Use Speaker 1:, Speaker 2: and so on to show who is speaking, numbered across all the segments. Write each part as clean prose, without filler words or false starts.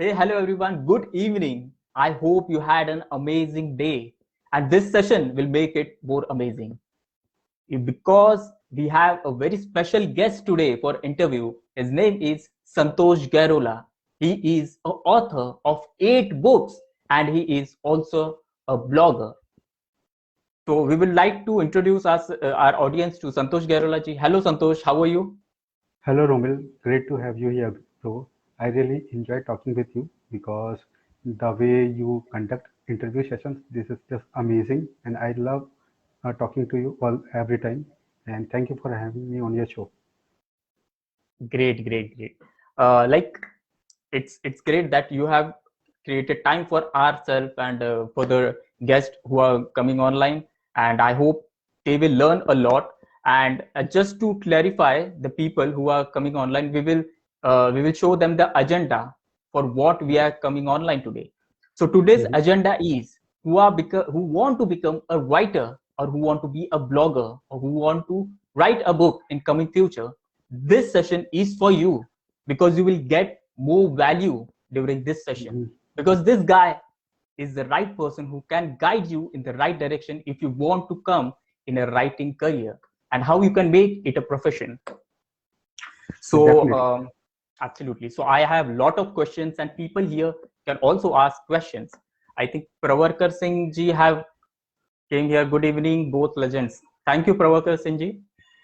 Speaker 1: Hey, hello everyone. Good evening. I hope you had an amazing day. And this session will make it more amazing. Because we have a very special guest today for interview. His name is Santosh Garola. He is an author of 8 books and he is also a blogger. So we would like to introduce our audience to Santosh Garola ji. Hello Santosh, how are you?
Speaker 2: Hello, Romil. Great to have you here, bro. I really enjoy talking with you because the way you conduct interview sessions, this is just amazing, and I love talking to you all every time. And thank you for having me on your show.
Speaker 1: Great, great, great. Like it's great that you have created time for ourselves and for the guests who are coming online, and I hope they will learn a lot. And just to clarify, the people who are coming online, we will show them the agenda for what we are coming online today. So today's
Speaker 2: Mhm.
Speaker 1: agenda is who want to become a writer, or who want to be a blogger, or who want to write a book in coming future. This session is for you because you will get more value during this session,
Speaker 2: Mhm.
Speaker 1: because this guy is the right person who can guide you in the right direction if you want to come in a writing career, and how you can make it a profession. So
Speaker 2: Definitely.
Speaker 1: absolutely. So I have a lot of questions, and people here can also ask questions. I think Pravarkar Singh ji have came here. Good evening, both legends. Thank you, Pravarkar Singh ji.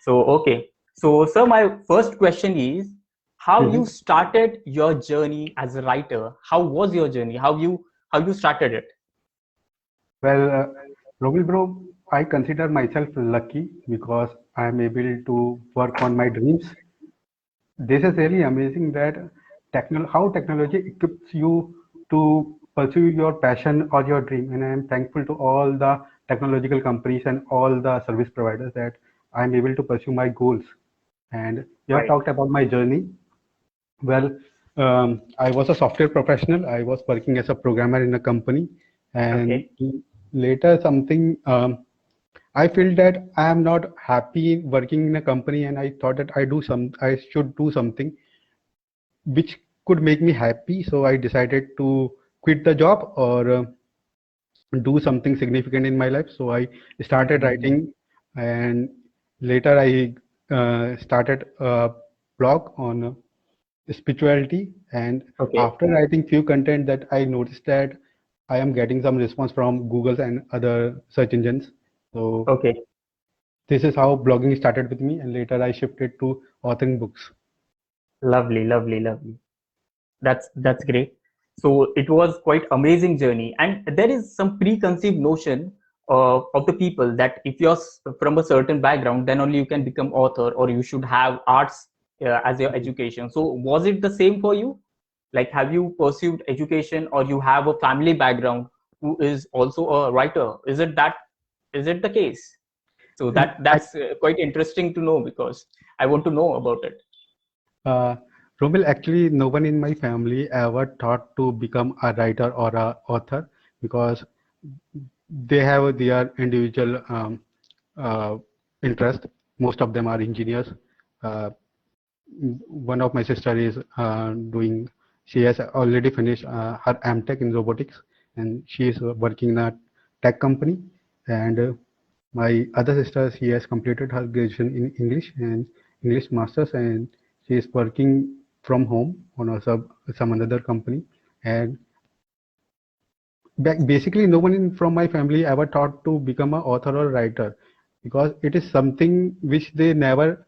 Speaker 1: So okay. So sir, my first question is, how you
Speaker 2: Mhm.
Speaker 1: started your journey as a writer? How was your journey? How you started it?
Speaker 2: Well, Romil, bro, I consider myself lucky because I'm able to work on my dreams. This is really amazing that how technology equips you to pursue your passion or your dream. And I am thankful to all the technological companies and all the service providers that I'm able to pursue my goals. And you have
Speaker 1: Right.
Speaker 2: talked about my journey. Well, I was a software professional. I was working as a programmer in a company, and
Speaker 1: Okay.
Speaker 2: later something I feel that I am not happy working in a company, and I thought that I should do something which could make me happy. So I decided to quit the job or do something significant in my life. So I started
Speaker 1: Mm-hmm.
Speaker 2: writing, and later I started a blog on spirituality. And
Speaker 1: Okay.
Speaker 2: after writing few content, that I noticed that I am getting some response from Google and other search engines. So
Speaker 1: Okay.
Speaker 2: this is how blogging started with me, and later I shifted to authoring books.
Speaker 1: Lovely, lovely, lovely. That's great. So it was quite amazing journey, and there is some preconceived notion of the people that if you're from a certain background, then only you can become author, or you should have arts as your
Speaker 2: Mhm.
Speaker 1: education. So was it the same for you? Like, have you pursued education, or you have a family background who is also a writer? Is it the case? So
Speaker 2: I
Speaker 1: that's quite interesting to know, because I want to know about it.
Speaker 2: Uh, Romil, actually, no one in my family ever thought to become a writer or a author because they have their individual uh, interest. Most of them are engineers. Uh, One of my sister is she has already finished her MTech in robotics, and she is working in a tech company. And my other sister, she has completed her graduation in English and English masters, and she is working from home on some another company. And basically, no one from my family ever thought to become an author or writer because it is something which they never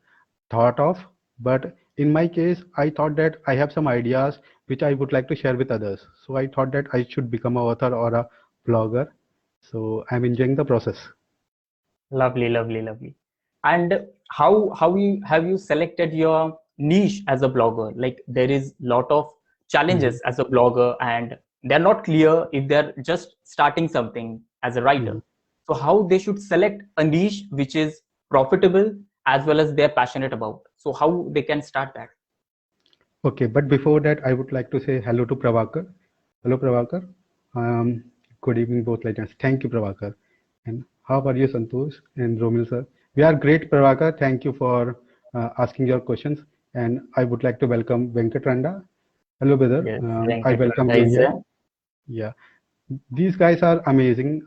Speaker 2: thought of. But in my case, I thought that I have some ideas which I would like to share with others. So I thought that I should become an author or a blogger. So I'm enjoying the process.
Speaker 1: Lovely, lovely, lovely. And how you have you selected your niche as a blogger? Like, there is lot of
Speaker 2: Mhm.
Speaker 1: challenges as a blogger, and they're not clear if they're just starting something as a writer.
Speaker 2: Mhm.
Speaker 1: So how they should select a niche which is profitable as well as they're passionate about. So how they can start that?
Speaker 2: Okay, but before that, I would like to say hello to Pravakar. Hello, Pravakar. Um, Good evening, both legends. Thank you, Pravakar. And how are you, Santosh and Romil, sir? We are great, Pravakar. Thank you for asking your questions. And I would like to welcome Venkat Randa. Hello, brother.
Speaker 1: Yes,
Speaker 2: I welcome you
Speaker 1: guys.
Speaker 2: here. Yeah, these guys are amazing.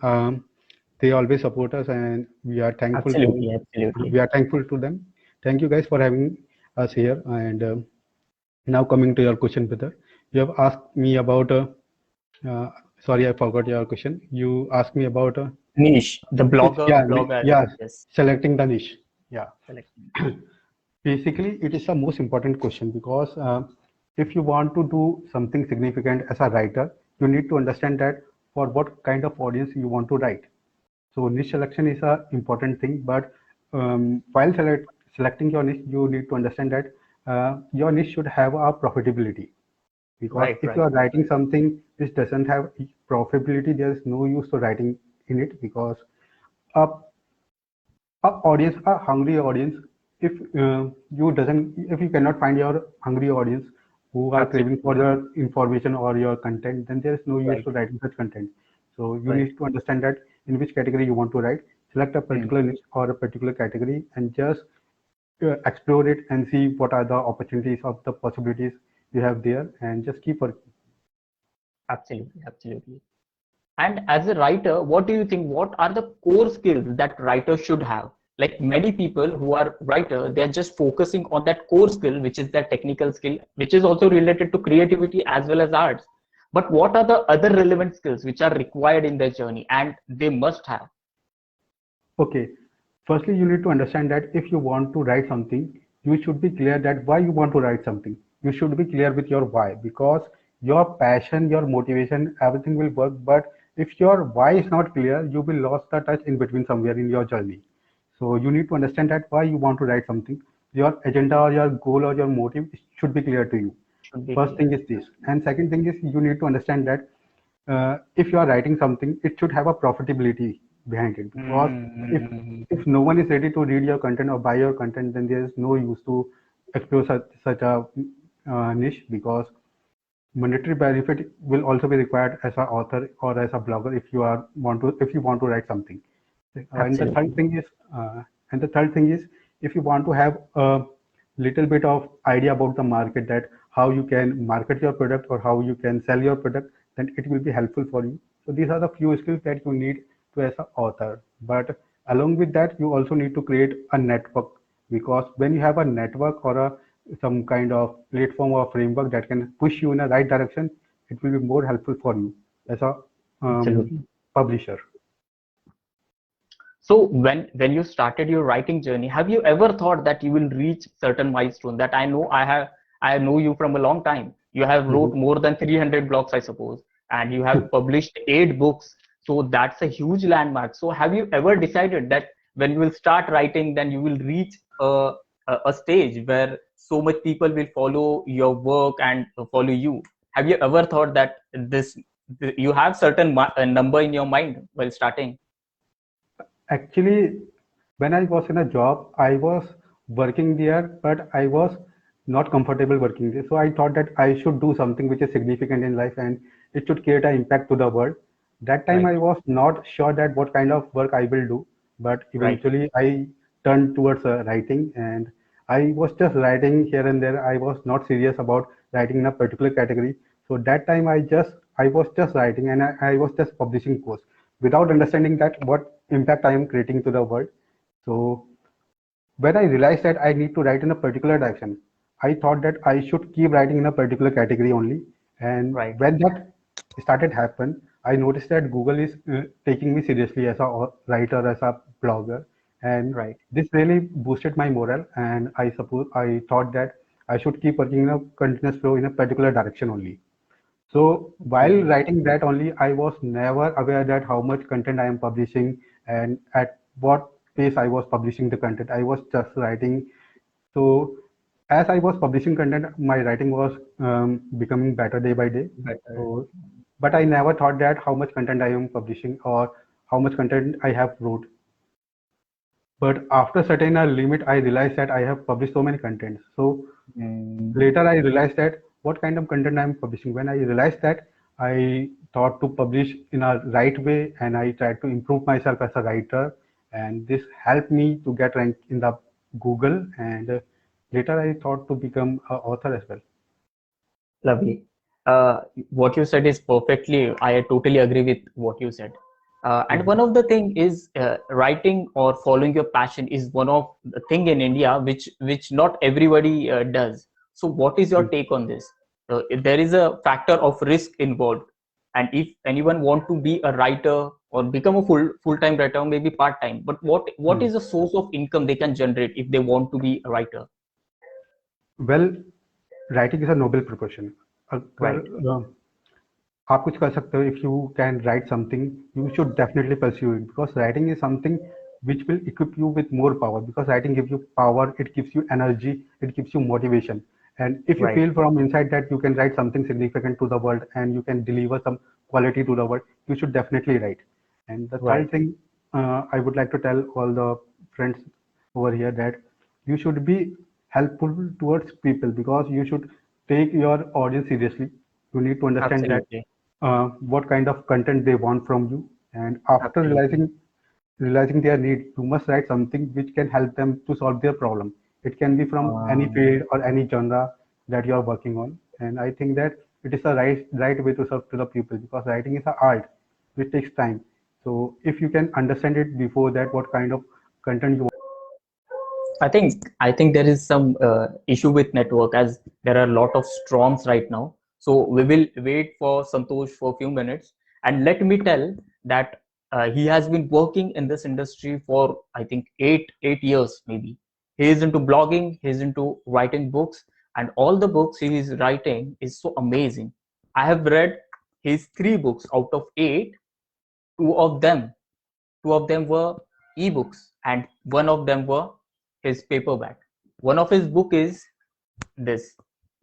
Speaker 2: They always support us, and
Speaker 1: Absolutely, absolutely.
Speaker 2: we are thankful to them. Thank you guys for having us here. And now coming to your question, brother, you have asked me about. Uh, sorry, I forgot your question. You asked me about.
Speaker 1: Niche, the blogger.
Speaker 2: Yeah,
Speaker 1: Yes,
Speaker 2: selecting the niche. Yeah.
Speaker 1: selecting.
Speaker 2: Basically, it is the most important question because if you want to do something significant as a writer, you need to understand that for what kind of audience you want to write. So niche selection is a important thing, but while selecting your niche, you need to understand that your niche should have a profitability. Because
Speaker 1: Right,
Speaker 2: if you
Speaker 1: right,
Speaker 2: are writing something which doesn't have profitability, there is no use to writing in it because a audience, a hungry audience, if if you cannot find your hungry audience who are craving for
Speaker 1: absolutely.
Speaker 2: your information or your content, then there is no use
Speaker 1: Right,
Speaker 2: to writing such content. So you
Speaker 1: right.
Speaker 2: need to understand that in which category you want to write, select a
Speaker 1: Hmm.
Speaker 2: particular niche or a particular category, and just explore it and see what are the opportunities of the possibilities you have there, and just keep working.
Speaker 1: Absolutely, absolutely. And as a writer, what do you think? What are the core skills that writers should have? Like many people who are writer, they're just focusing on that core skill, which is that technical skill, which is also related to creativity as well as arts. But what are the other relevant skills which are required in their journey and they must have?
Speaker 2: Okay, firstly, you need to understand that if you want to write something, you should be clear that why you want to write something. You should be clear with your why because your passion, your motivation, everything will work. But if your why is not clear, you will lose the touch in between somewhere in your journey. So you need to understand that why you want to write something. Your agenda or your goal or your motive should be clear to you.
Speaker 1: Should be
Speaker 2: First
Speaker 1: clear.
Speaker 2: thing is this, and second thing is you need to understand that if you are writing something, it should have a profitability behind it. Because if if no one is ready to read your content or buy your content, then there is no use to explore such a niche because monetary benefit will also be required as an author or as a blogger if you want to write something. And the third
Speaker 1: Absolutely.
Speaker 2: thing is, if you want to have a little bit of idea about the market, that how you can market your product or how you can sell your product, then it will be helpful for you. So these are the few skills that you need to as an author. But along with that, you also need to create a network because when you have a network or some kind of platform or framework that can push you in the right direction, it will be more helpful for you as a
Speaker 1: Absolutely.
Speaker 2: publisher.
Speaker 1: So when you started your writing journey, have you ever thought that you will reach certain milestone? That I know you from a long time. You have wrote
Speaker 2: Mhm.
Speaker 1: more than 300 blogs, I suppose, and you have published 8 books. So that's a huge landmark. So have you ever decided that when you will start writing, then you will reach a stage where so much people will follow your work and follow you? Have you ever thought that you have certain number in your mind while starting?
Speaker 2: Actually, when I was in a job, I was working there, but I was not comfortable working there. So I thought that I should do something which is significant in life and it should create an impact to the world. That time
Speaker 1: Right,
Speaker 2: I was not sure that what kind of work I will do, but
Speaker 1: right.
Speaker 2: eventually I turned towards writing and I was just writing here and there. I was not serious about writing in a particular category. So that time I was just writing and I was just publishing posts without understanding that what impact I am creating to the world. So when I realized that I need to write in a particular direction, I thought that I should keep writing in a particular category only. And
Speaker 1: Right,
Speaker 2: when that started happen, I noticed that Google is taking me seriously as a writer, as a blogger, and
Speaker 1: right.
Speaker 2: this really boosted my morale. And I thought that I should keep working in a continuous flow in a particular direction only. So while
Speaker 1: Okay.
Speaker 2: writing that only, I was never aware that how much content I am publishing and at what pace I was publishing the content. I was just writing. So as I was publishing content, my writing was becoming better day by day.
Speaker 1: Better.
Speaker 2: So, but I never thought that how much content I am publishing or how much content I have wrote. But after certain a limit, I realized that I have published so many contents. So
Speaker 1: Mm,
Speaker 2: later I realized that what kind of content I'm publishing. When I realized that, I thought to publish in a right way and I tried to improve myself as a writer, and this helped me to get ranked in the Google, and later I thought to become an author as well.
Speaker 1: Lovely. What you said is perfectly, I totally agree with what you said. And one
Speaker 2: Mhm.
Speaker 1: of the thing is writing or following your passion is one of the thing in India which not everybody does. So what is your
Speaker 2: Mm.
Speaker 1: take on this? If there is a factor of risk involved, and if anyone want to be a writer or become a full-time writer or maybe part-time, but what
Speaker 2: Mm.
Speaker 1: is the source of income they can generate if they want to be a writer?
Speaker 2: Well, writing is a noble profession. अगर
Speaker 1: Right.
Speaker 2: आप कुछ कर सकते हो, if you can write something, you should definitely pursue it, because writing is something which will equip you with more power, because writing gives you power, it gives you energy, it gives you motivation. And if you
Speaker 1: Right.
Speaker 2: feel from inside that you can write something significant to the world and you can deliver some quality to the world, you should definitely write. And the
Speaker 1: Right.
Speaker 2: third thing, I would like to tell all the friends over here that you should be helpful towards people, because you should take your audience seriously. You need to understand that
Speaker 1: Absolutely.
Speaker 2: what kind of content they want from you, and after
Speaker 1: Absolutely.
Speaker 2: realizing their need, you must write something which can help them to solve their problem. It can be from any
Speaker 1: Um,
Speaker 2: field or any genre that you are working on. And I think that it is the right way to serve to the people, because writing is an art which takes time. So if you can understand it before that, what kind of content you
Speaker 1: I think there is some issue with network as there are a lot of storms right now. So we will wait for Santosh for a few minutes, and let me tell that he has been working in this industry for I think eight years maybe. He is into blogging, he is into writing books, and all the books he is writing is so amazing. I have read his three books out of eight. Two of them Two of them were ebooks, and one of them were his paperback. One of his book is this,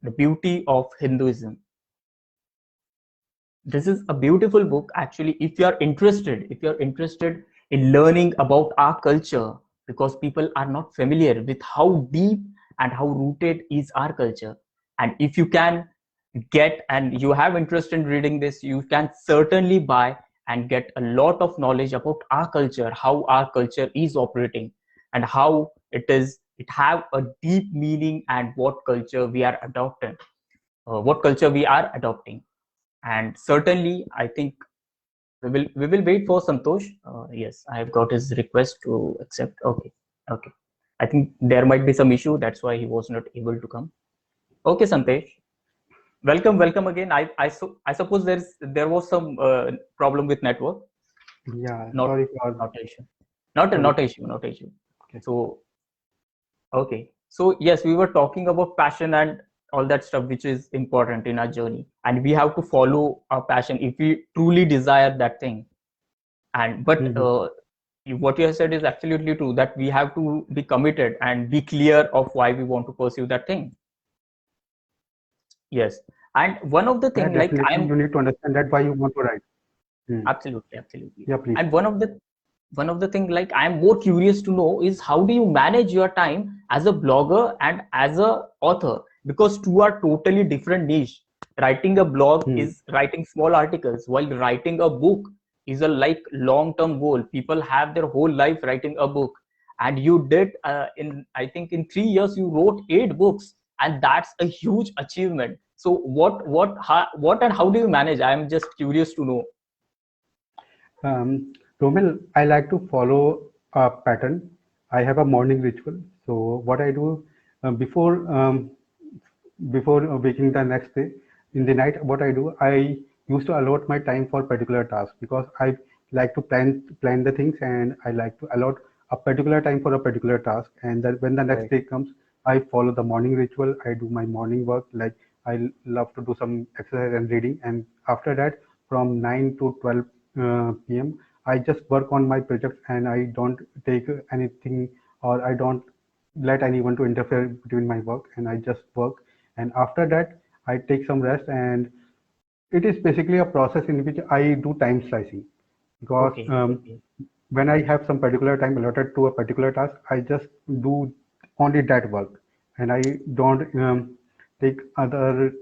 Speaker 1: The Beauty of Hinduism. This is a beautiful book actually if you're interested in learning about our culture, because people are not familiar with how deep and how rooted is our culture. And if you can get and you have interest in reading this, you can certainly buy and get a lot of knowledge about our culture, how our culture is operating, and how it have a deep meaning, and what culture we are adopting. And certainly I think we will wait for Santosh. Yes, I have got his request to accept. Okay. Okay, I think there might be some issue, that's why he was not able to come. Okay, Santosh, welcome again. I suppose there was some problem with network.
Speaker 2: yeah,
Speaker 1: not
Speaker 2: sorry for
Speaker 1: not an issue. not a
Speaker 2: sorry.
Speaker 1: not a issue, not a issue.
Speaker 2: Okay.
Speaker 1: So okay. So yes, we were talking about passion and all that stuff, which is important in our journey, and we have to follow our passion if we truly desire that thing. And but
Speaker 2: Mhm.
Speaker 1: what you have said is absolutely true, that we have to be committed and be clear of why we want to pursue that thing. Yes. And one of the
Speaker 2: Yeah,
Speaker 1: thing, like
Speaker 2: definitely
Speaker 1: I'm
Speaker 2: you need to understand that why you want to write. Hmm.
Speaker 1: absolutely, absolutely.
Speaker 2: Yeah, please.
Speaker 1: And one of the thing, like I'm more curious to know is how do you manage your time as a blogger and as a author, because two are totally different niche. Writing a blog
Speaker 2: Hmm.
Speaker 1: is writing small articles, while writing a book is a like long term goal. People have their whole life writing a book, and you did in I think in 3 years you wrote 8 books, and that's a huge achievement. So what and how do you manage? I'm just curious to know.
Speaker 2: Romil, I like to follow a pattern. I have a morning ritual. So what I do before waking the next day, in the night, what I do, I used to allot my time for particular tasks, because I like to plan the things, and I like to allot a particular time for a particular task. And then when the next
Speaker 1: Right.
Speaker 2: day comes, I follow the morning ritual. I do my morning work. Like I love to do some exercise and reading. And after that, from 9 to 12 p.m., I just work on my projects, and I don't take anything, or I don't let anyone to interfere between my work, and I just work. And after that, I take some rest. And it is basically a process in which I do time slicing, because
Speaker 1: Okay. Okay.
Speaker 2: when I have some particular time allotted to a particular task, I just do only that work, and I don't take other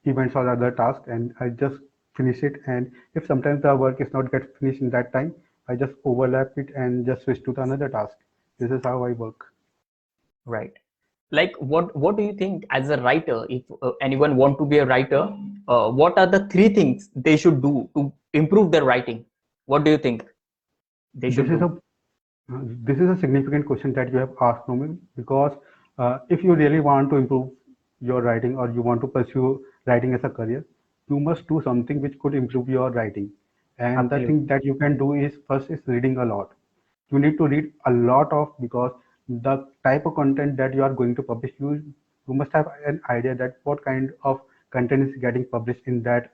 Speaker 2: events or other tasks, and I just finish it. And if sometimes the work is not get finished in that time, I just overlap it and just switch to the another task. This is how I work.
Speaker 1: Right. like what do you think as a writer, if anyone want to be a writer, what are the three things they should do to improve their writing? What do you think they
Speaker 2: This
Speaker 1: should
Speaker 2: is
Speaker 1: do?
Speaker 2: a this is a significant question that you have asked, Nomi, because if you really want to improve your writing or you want to pursue writing as a career, you must do something which could improve your writing. And the
Speaker 1: Absolutely.
Speaker 2: thing that you can do is first is reading a lot. You need to read a lot of, because the type of content that you are going to publish, you must have an idea that what kind of content is getting published in that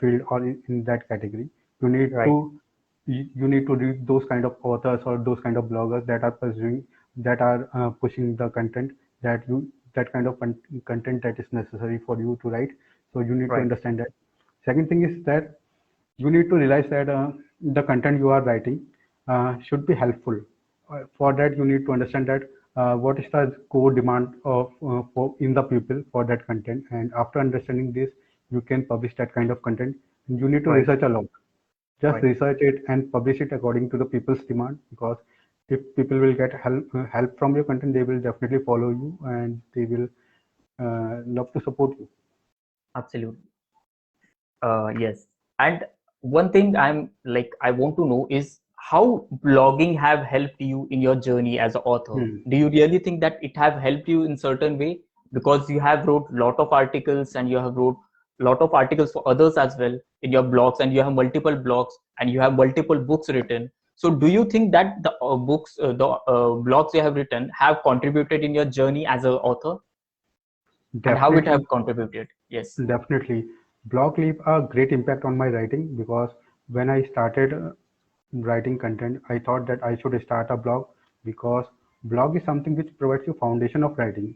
Speaker 2: field or in that category. You need
Speaker 1: Right.
Speaker 2: to you need to read those kind of authors or those kind of bloggers that are pursuing, that are pushing the content that you that kind of content that is necessary for you to write. So you need to
Speaker 1: Right.
Speaker 2: understand that. Second thing is that you need to realize that the content you are writing should be helpful. For that, you need to understand that what is the core demand of for in the people for that content, and after understanding this, you can publish that kind of content. You need to
Speaker 1: Right.
Speaker 2: research a lot. Just
Speaker 1: Right.
Speaker 2: research it and publish it according to the people's demand, because if people will get help from your content, they will definitely follow you and they will love to support you.
Speaker 1: Absolutely. Yes. And one thing I want to know is how blogging have helped you in your journey as an author.
Speaker 2: Hmm.
Speaker 1: Do you really think that it have helped you in certain way? Because you have wrote lot of articles and you have wrote lot of articles for others as well in your blogs, and you have multiple blogs and you have multiple books written. So do you think that the blogs you have written have contributed in your journey as an author, and how it have
Speaker 2: Definitely.
Speaker 1: contributed? Yes.
Speaker 2: Definitely. Blog leave a great impact on my writing, because when I started writing content, I thought that I should start a blog, because blog is something which provides you foundation of writing.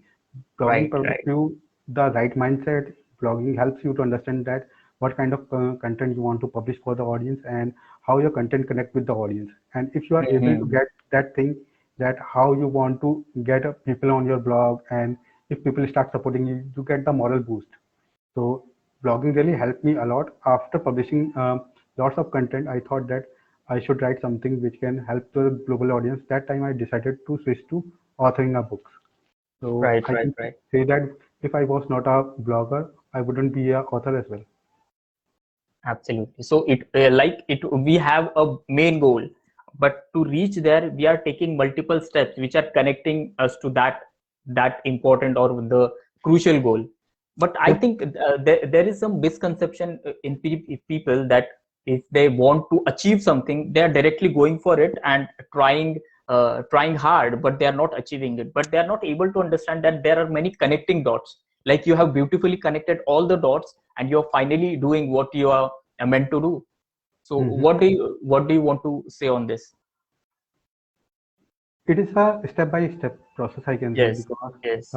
Speaker 2: Blogging
Speaker 1: Right.
Speaker 2: provides
Speaker 1: Right.
Speaker 2: you the right mindset. Blogging helps you to understand that what kind of content you want to publish for the audience and how your content connect with the audience. And if you are able to
Speaker 1: Hmm.
Speaker 2: get that thing, that how you want to get people on your blog, and if people start supporting you, you get the moral boost. So blogging really helped me a lot. After publishing lots of content, I thought that I should write something which can help the global audience. That time I decided to switch to authoring a book. So
Speaker 1: Right.
Speaker 2: I
Speaker 1: Right.
Speaker 2: can
Speaker 1: Right.
Speaker 2: say that if I was not a blogger, I wouldn't be a author as well.
Speaker 1: Absolutely. So we have a main goal, but to reach there, we are taking multiple steps which are connecting us to that important or the crucial goal. But I
Speaker 2: Yep.
Speaker 1: think there is some misconception in people that if they want to achieve something, they are directly going for it and trying hard, but they are not achieving it. But they are not able to understand that there are many connecting dots. Like you have beautifully connected all the dots, and you're finally doing what you are meant to do. So
Speaker 2: Mhm.
Speaker 1: what do you want to say on this?
Speaker 2: It is a step-by-step process, I can say,
Speaker 1: Yes.
Speaker 2: because
Speaker 1: Yes.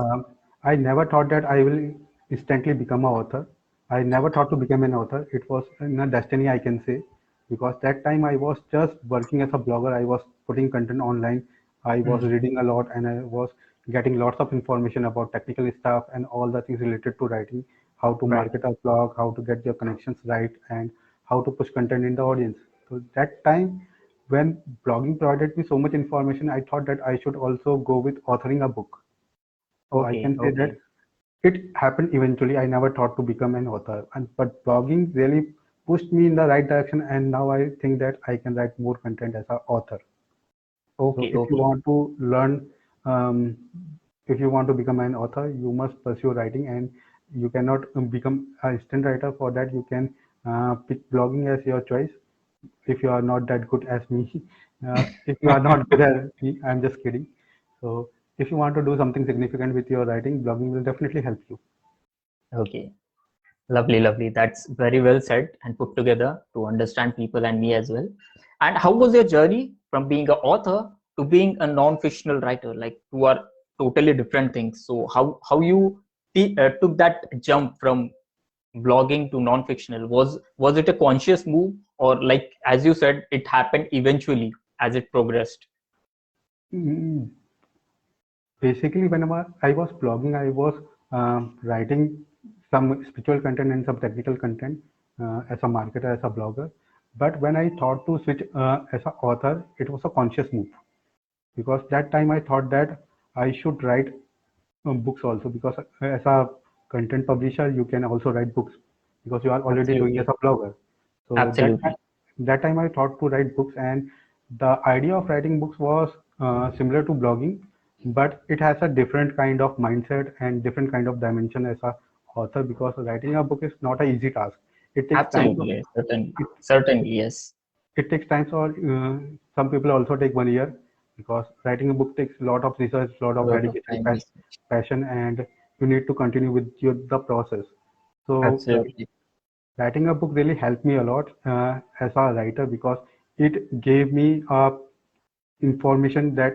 Speaker 2: I never thought that I will instantly become an author. I never thought to become an author. It was in a destiny, I can say, because that time I was just working as a blogger. I was putting content online. I was
Speaker 1: Hmm.
Speaker 2: reading a lot, and I was getting lots of information about technical stuff and all the things related to writing, how to
Speaker 1: Right.
Speaker 2: market a blog, how to get your connections right, and how to push content in the audience. So that time, when blogging provided me so much information, I thought that I should also go with authoring a book. So I
Speaker 1: Okay.
Speaker 2: can say that
Speaker 1: Okay.
Speaker 2: it happened eventually. I never thought to become an author, but blogging really pushed me in the right direction, and now I think that I can write more content as an author. So
Speaker 1: Okay.
Speaker 2: if you
Speaker 1: Okay.
Speaker 2: want to learn, um, if you want to become an author, you must pursue writing, and you cannot become an instant writer. For that, you can pick blogging as your choice. If you are not that good as me, if you are not good as me, I'm just kidding. So if you want to do something significant with your writing, blogging will definitely help you.
Speaker 1: Okay. Lovely. Lovely. That's very well said and put together to understand people and me as well. And how was your journey from being an author to being a non-fictional writer? Like two are totally different things. So how you took that jump from blogging to non-fictional? Was it a conscious move, or like as you said, it happened eventually as it progressed?
Speaker 2: Mm, Basically, whenever I was blogging, I was writing some spiritual content and some technical content as a marketer, as a blogger. But when I thought to switch as an author, it was a conscious move, because that time I thought that I should write books also, because as a content publisher you can also write books because you are already doing as
Speaker 1: Absolutely.
Speaker 2: a blogger. So
Speaker 1: Absolutely.
Speaker 2: that time I thought to write books, and the idea of writing books was similar to blogging, but it has a different kind of mindset and different kind of dimension as a author, because writing a book is not an easy task. It takes time.
Speaker 1: Absolutely. Yes. Certainly.
Speaker 2: It,
Speaker 1: Certainly. Yes.
Speaker 2: it takes time, or some people also take 1 year, because writing a book takes a lot of research, a lot
Speaker 1: A
Speaker 2: of
Speaker 1: lot of
Speaker 2: dedication,
Speaker 1: time research.
Speaker 2: passion, and you need to continue with the process. So
Speaker 1: Absolutely.
Speaker 2: writing a book really helped me a lot as a writer, because it gave me a information that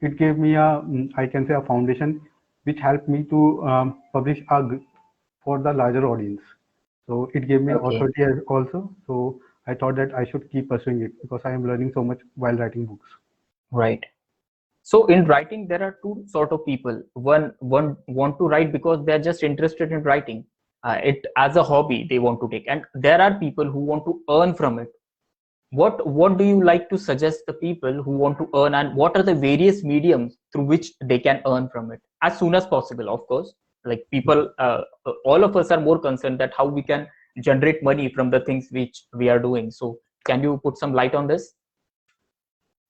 Speaker 2: it gave me I can say a foundation which helped me to publish for the larger audience. So it gave me
Speaker 1: Okay.
Speaker 2: authority also. So I thought that I should keep pursuing it because I am learning so much while writing books.
Speaker 1: Right. So in writing, there are two sort of people. One want to write because they're just interested in writing. It as a hobby they want to take, and there are people who want to earn from it. What do you like to suggest the people who want to earn, and what are the various mediums through which they can earn from it as soon as possible? Of course, like people, all of us are more concerned that how we can generate money from the things which we are doing. So can you put some light on this?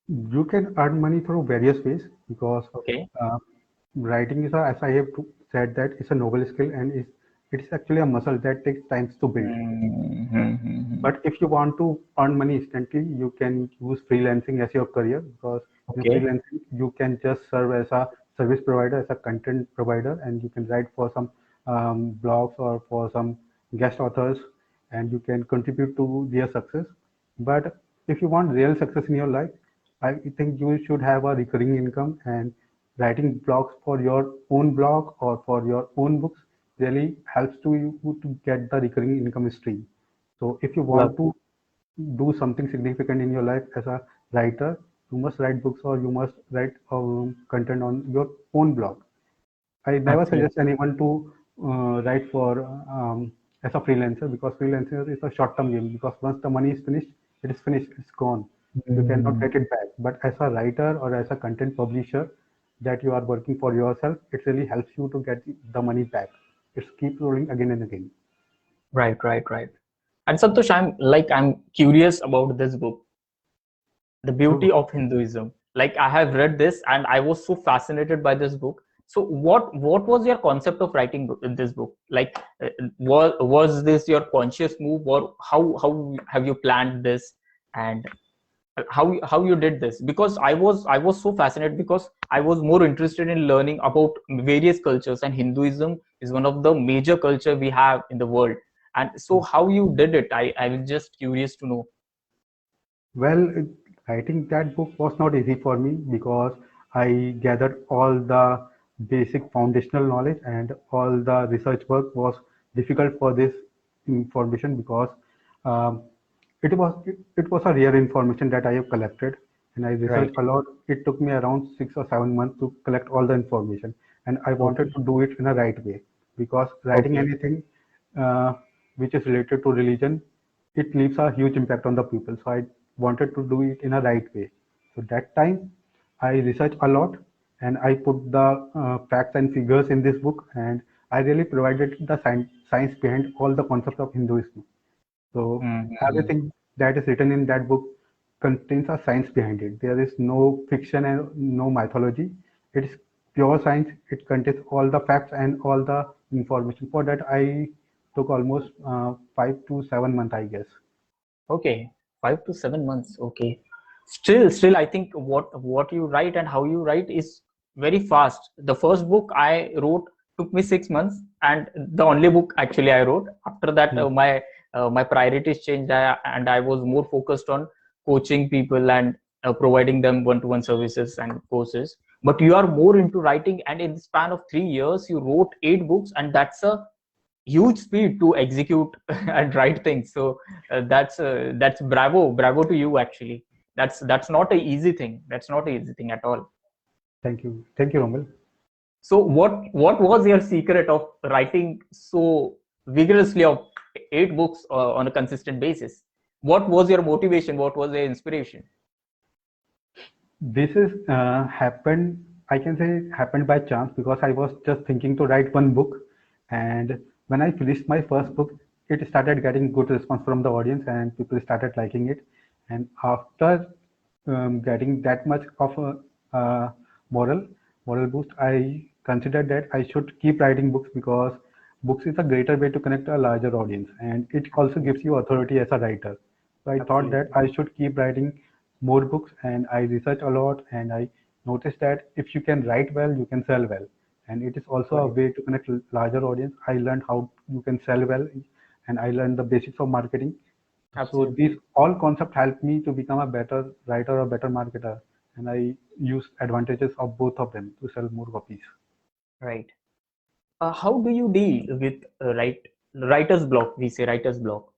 Speaker 2: You can earn money through various ways, because
Speaker 1: Okay.
Speaker 2: uh, writing is as I have said, that it's a noble skill, and it's actually a muscle that takes time to build.
Speaker 1: Mm-hmm.
Speaker 2: But if you want to earn money instantly, you can use freelancing as your career, because in
Speaker 1: Okay.
Speaker 2: freelancing you can just serve as a service provider, as a content provider, and you can write for some blogs or for some guest authors, and you can contribute to their success. But if you want real success in your life, I think you should have a recurring income, and writing blogs for your own blog or for your own books really helps to you to get the recurring income stream. So if you
Speaker 1: Love.
Speaker 2: want to do something significant in your life as a writer, you must write books or you must write content on your own blog. I never
Speaker 1: Absolutely.
Speaker 2: suggest anyone to write for as a freelancer, because freelancer is a short-term game. Because once the money is finished, it is finished, it's gone. You cannot
Speaker 1: Mm.
Speaker 2: get it back. But as a writer or as a content publisher, that you are working for yourself, it really helps you to get the money back. It's keep rolling again and again.
Speaker 1: Right, right, right. And Santosh, I'm curious about this book, The Beauty
Speaker 2: So
Speaker 1: of Hinduism. Like I have read this and I was so fascinated by this book. So what was your concept of writing this book? Like was this your conscious move, or how have you planned this, and how you did this? Because I was so fascinated, because I was more interested in learning about various cultures, and Hinduism is one of the major culture we have in the world. And so how you did it, I was just curious to know.
Speaker 2: well, writing that book was not easy for me, because I gathered all the basic foundational knowledge, and all the research work was difficult for this information, because um, it was a rare information that I have collected, and I
Speaker 1: Right.
Speaker 2: researched a lot. It took me around 6 or 7 months to collect all the information, and I wanted
Speaker 1: Okay.
Speaker 2: to do it in a right way, because writing
Speaker 1: Okay.
Speaker 2: anything uh, which is related to religion, it leaves a huge impact on the people. So I wanted to do it in a right way. So that time I researched a lot, and I put the facts and figures in this book, and I really provided the science behind all the concepts of Hinduism. So
Speaker 1: Mm-hmm.
Speaker 2: everything that is written in that book contains a science behind it. There is no fiction and no mythology. It is pure science. It contains all the facts and all the information. For that, I took almost 5 to 7 months, I guess.
Speaker 1: Okay, 5 to 7 months. Okay. Still, I think what you write and how you write is very fast. The first book I wrote took me 6 months, and the only book actually I wrote. After that,
Speaker 2: Hmm.
Speaker 1: my priorities changed, and I was more focused on coaching people and providing them one-to-one services and courses. But you are more into writing, and in the span of 3 years, you wrote 8 books, and that's a huge speed to execute and write things. So that's bravo to you. Actually, that's not a easy thing. That's not an easy thing at all.
Speaker 2: Thank you, Romal.
Speaker 1: So what was your secret of writing so vigorously of 8 books on a consistent basis? What was your motivation? What was your inspiration?
Speaker 2: This is happened. I can say it happened by chance because I was just thinking to write one book, and when I finished my first book, it started getting good response from the audience, and people started liking it. And after getting that much of a moral moral boost, I considered that I should keep writing books because books is a greater way to connect a larger audience, and it also gives you authority as a writer. So I thought that
Speaker 1: Absolutely.
Speaker 2: I should keep writing more books, and I researched a lot, and I noticed that if you can write well, you can sell well, and it is also a
Speaker 1: Right.
Speaker 2: way to connect larger audience. I learned how you can sell well, and I learned the basics of marketing. So these
Speaker 1: Absolutely.
Speaker 2: all concepts helped me to become a better writer or better marketer, and I use advantages of both of them to sell more copies.
Speaker 1: Right. How do you deal with writer's block? We say writer's block.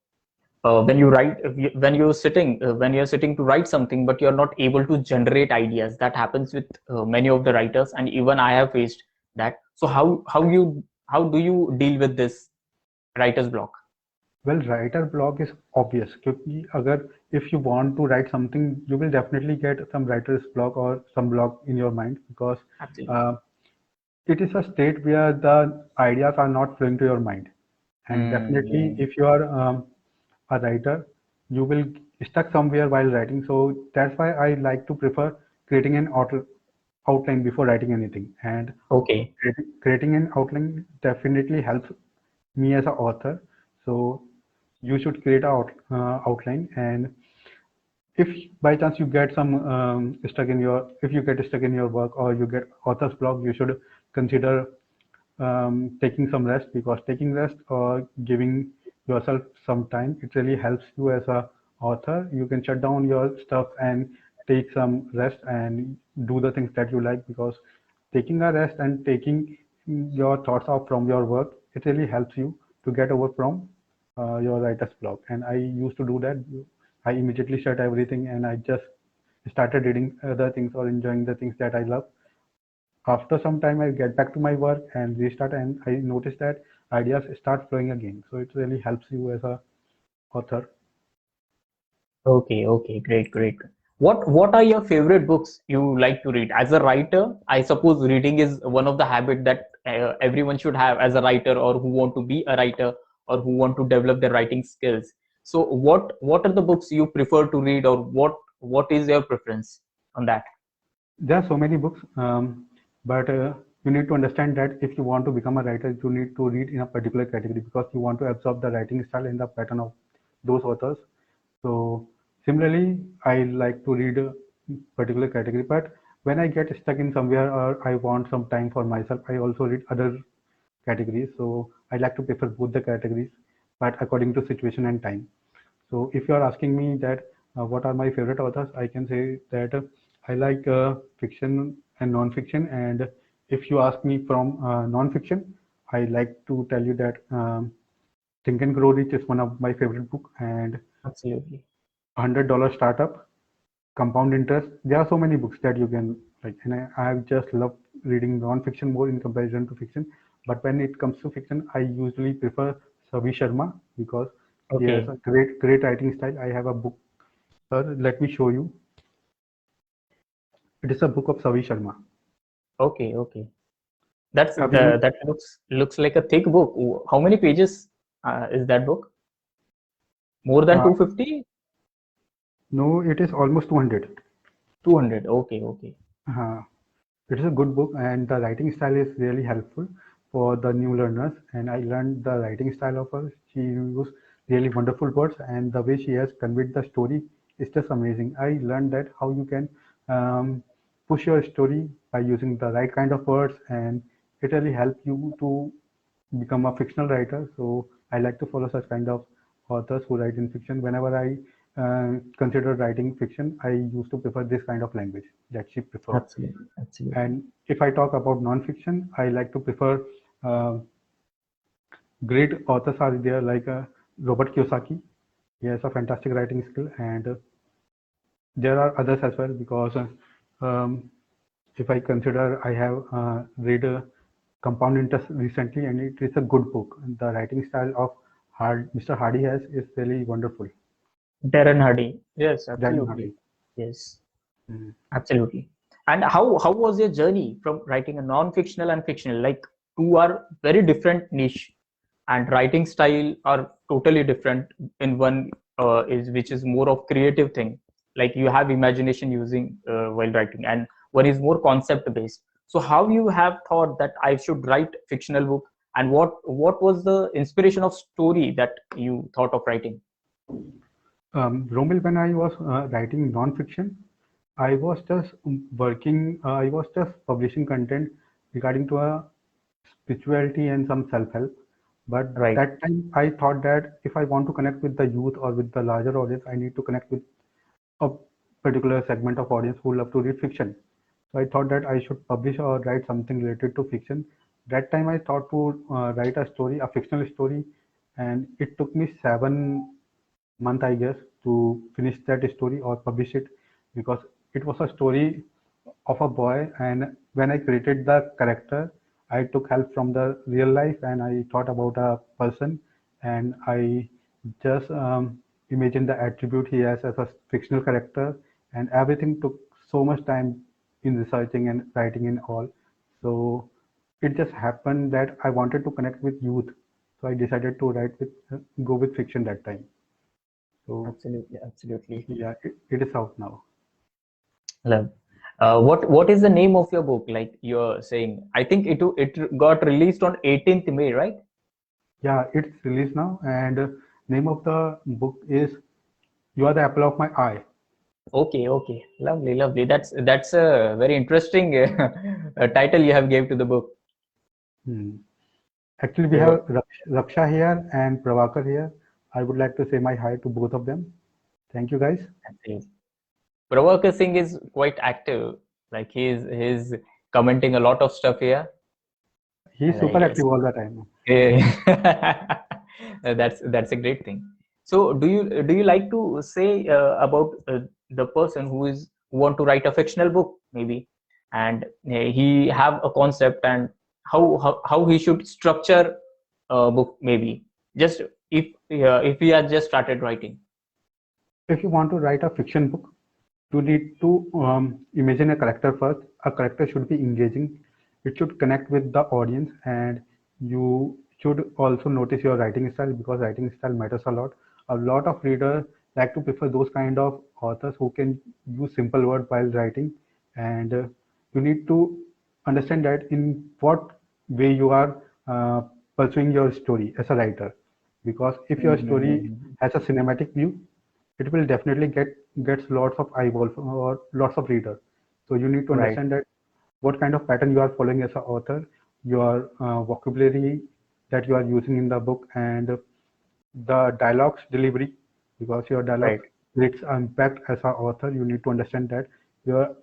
Speaker 1: When you write, when you're sitting to write something, but you're not able to generate ideas. That happens with many of the writers, and even I have faced that. So how do you deal with this writer's block?
Speaker 2: Well, writer block is obvious क्योंकि अगर if you want to write something, you will definitely get some writer's block or some block in your mind because
Speaker 1: Absolutely.
Speaker 2: uh, it is a state where the ideas are not flowing to your mind. And definitely,
Speaker 1: Hmm.
Speaker 2: if you are a writer, you will stuck somewhere while writing. So that's why I like to prefer creating an outline before writing anything. And
Speaker 1: Okay.
Speaker 2: creating an outline definitely helps me as an author. So you should create a outline, and if by chance you get some stuck in your if you get stuck in your work or you get author's block, you should consider taking some rest because taking rest or giving yourself some time, it really helps you as a author. You can shut down your stuff and take some rest and do the things that you like because taking a rest and taking your thoughts off from your work, it really helps you to get over from your writer's block. And I used to do that. I immediately shut everything and I just started reading other things or enjoying the things that I love. After some time, I get back to my work and restart, and I notice that ideas start flowing again. So it really helps you as a author.
Speaker 1: Okay, okay, great, great. What are your favorite books you like to read? As a writer, I suppose reading is one of the habit that everyone should have as a writer or who want to be a writer or who want to develop their writing skills. So what are the books you prefer to read or what is your preference on that?
Speaker 2: There are so many books, but you need to understand that if you want to become a writer, you need to read in a particular category because you want to absorb the writing style and the pattern of those authors. So similarly, I like to read a particular category, but when I get stuck in somewhere or I want some time for myself, I also read other categories. So I like to prefer both the categories, but according to situation and time. So if you are asking me that what are my favorite authors, I can say that I like fiction and non-fiction. And if you ask me from non-fiction, I like to tell you that Think and Grow Rich is one of my favorite book, and
Speaker 1: Absolutely.
Speaker 2: $100 Startup, Compound Interest. There are so many books that you can like, and I just love reading non-fiction more in comparison to fiction. But when it comes to fiction, I usually prefer Savi Sharma because he has
Speaker 1: Okay.
Speaker 2: a great writing style. I have a book. Sir, let me show you. It is a book of Savi Sharma.
Speaker 1: Okay, okay. That's
Speaker 2: Have you?
Speaker 1: that looks like a thick book. How many pages is that book? More than
Speaker 2: Uh,
Speaker 1: 250?
Speaker 2: no, it is almost 200.
Speaker 1: 200. Okay, okay.
Speaker 2: Uh, it is a good book, and the writing style is really helpful for the new learners. And I learned the writing style of her. She used really wonderful words, and the way she has conveyed the story is just amazing. I learned that how you can um, push your story by using the right kind of words, and it really helps you to become a fictional writer. So I like to follow such kind of authors who write in fiction. Whenever I consider writing fiction, I used to prefer this kind of language that she preferred.
Speaker 1: Absolutely, absolutely.
Speaker 2: And if I talk about non-fiction, I like to prefer uh, great authors are there like Robert Kiyosaki. He has a fantastic writing skill, and there are others as well because if I consider, I have read Compound Interest recently, and it is a good book. The writing style of Mr. Hardy has is really wonderful.
Speaker 1: Darren Hardy. Yes,
Speaker 2: Darren
Speaker 1: absolutely.
Speaker 2: Hardy.
Speaker 1: Yes,
Speaker 2: Mm.
Speaker 1: absolutely. And how was your journey from writing a non-fictional and fictional? Like two are very different niche, and writing style are totally different. In one is which is more of creative thing, like you have imagination using while writing, and one is more concept based. So how you have thought that I should write fictional book, and what was the inspiration of story that you thought of writing?
Speaker 2: Romil, when I was writing non-fiction, I was just I was just publishing content regarding to a spirituality and some self-help. But
Speaker 1: Right.
Speaker 2: that time I thought that if I want to connect with the youth or with the larger audience, I need to connect with a particular segment of audience who love to read fiction. So I thought that I should publish or write something related to fiction. That time I thought to write a story, a fictional story, and it took me 7 months, I guess, to finish that story or publish it, because it was a story of a boy. And when I created the character, I took help from the real life and I thought about a person, and I just imagined the attribute he has as a fictional character, and everything took so much time in researching and writing and all. So it just happened that I wanted to connect with youth, so I decided to go with fiction that time. So
Speaker 1: Absolutely, absolutely.
Speaker 2: yeah, it is out now.
Speaker 1: Love. What is the name of your book? Like you're saying, I think it got released on 18th May, right?
Speaker 2: Yeah, it's released now, and name of the book is "You Are the Apple of My Eye."
Speaker 1: Okay, okay, lovely, lovely. That's a very interesting title you have gave to the book.
Speaker 2: Hmm. Actually, we have
Speaker 1: So,
Speaker 2: Raksha here and Pravakar here. I would like to say my hi to both of them. Thank you, guys.
Speaker 1: actually, Pravakar Singh is quite active. Like he's commenting a lot of stuff here.
Speaker 2: He's super
Speaker 1: Yes.
Speaker 2: active all the time.
Speaker 1: That's a great thing. So do you like to say about the person who want to write a fictional book maybe, and he have a concept, and how he should structure a book maybe, just if he has just started writing.
Speaker 2: If you want to write a fiction book, you need to imagine a character first. A character should be engaging. It should connect with the audience, and you should also notice your writing style, because writing style matters a lot. A lot of readers like to prefer those kind of authors who can use simple word while writing, and you need to understand that in what way you are pursuing your story as a writer. Because if your story
Speaker 1: Mhm.
Speaker 2: has a cinematic view, it will definitely gets lots of eyeball or lots of reader. So you need to
Speaker 1: Right.
Speaker 2: understand that what kind of pattern you are following as an author, your vocabulary that you are using in the book, and the dialogues delivery, because your dialogues
Speaker 1: Right.
Speaker 2: creates impact as an author. You need to understand that your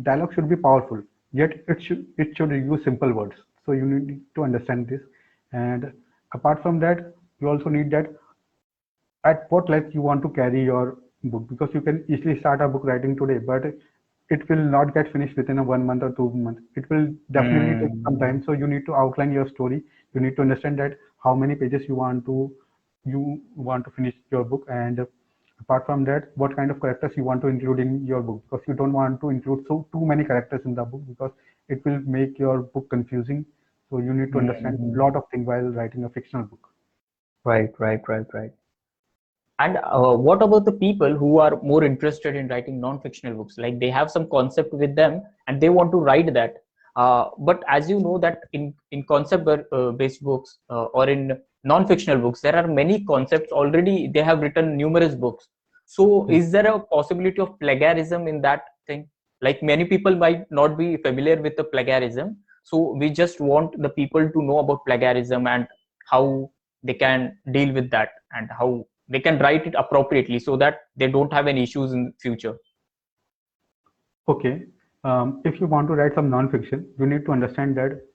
Speaker 2: dialogue should be powerful, yet it should use simple words. So you need to understand this. And apart from that, you also need that at what length you want to carry your book, because you can easily start a book writing today, but it will not get finished within a 1 month or 2 months. It will definitely take some time.
Speaker 1: Mm.
Speaker 2: So you need to outline your story. You need to understand that how many pages you want to finish your book, and apart from that, what kind of characters you want to include in your book, because you don't want to include so too many characters in the book, because it will make your book confusing. So you need to understand a
Speaker 1: Mm.
Speaker 2: lot of things while writing a fictional book.
Speaker 1: Right, right, right, right. And what about the people who are more interested in writing non-fictional books? Like they have some concept with them and they want to write that. But as you know that in concept based books or in non-fictional books, there are many concepts already. They have written numerous books. So
Speaker 2: Hmm.
Speaker 1: is there a possibility of plagiarism in that thing? Like many people might not be familiar with the plagiarism. So we just want the people to know about plagiarism and how they can deal with that, and how they can write it appropriately so that they don't have any issues in future.
Speaker 2: Okay. If you want to write some non-fiction, you need to understand that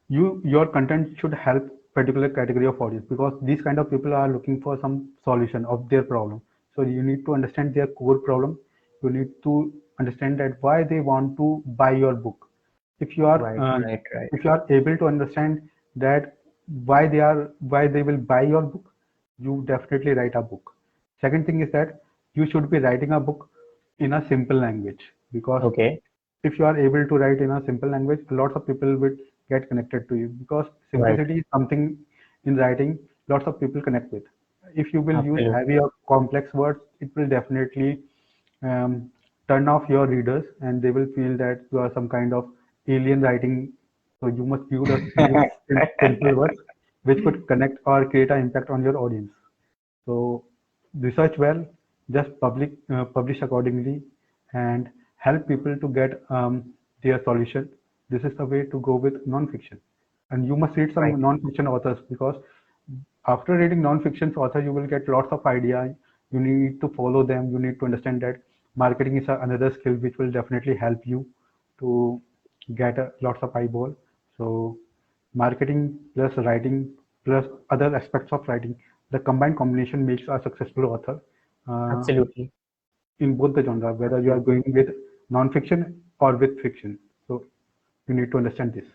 Speaker 2: your content should help particular category of audience, because these kind of people are looking for some solution of their problem. So you need to understand their core problem. You need to understand that why they want to buy your book. If you are
Speaker 1: Right, right, right.
Speaker 2: if you are able to understand that why they will buy your book, you definitely write a book. Second thing is that you should be writing a book in a simple language. because
Speaker 1: Okay.
Speaker 2: if you are able to write in a simple language, lots of people will get connected to you because
Speaker 1: Right.
Speaker 2: simplicity is something in writing lots of people connect with. If you will use
Speaker 1: Absolutely.
Speaker 2: heavy or complex words, it will definitely um, turn off your readers and they will feel that you are some kind of alien writing. So you must use simple words which could connect or create an impact on your audience. So research well, just publish accordingly, and help people to get their solution. This is the way to go with non-fiction. And you must read
Speaker 1: Right.
Speaker 2: some non-fiction authors because after reading non-fiction author, you will get lots of idea. You need to follow them. You need to understand that marketing is another skill which will definitely help you to get lots of eyeball. So marketing plus writing plus other aspects of writing, the combined combination makes a successful author uh,
Speaker 1: Absolutely.
Speaker 2: in both the genre, whether you are
Speaker 1: Absolutely.
Speaker 2: going with non-fiction or with fiction. So you need to understand this.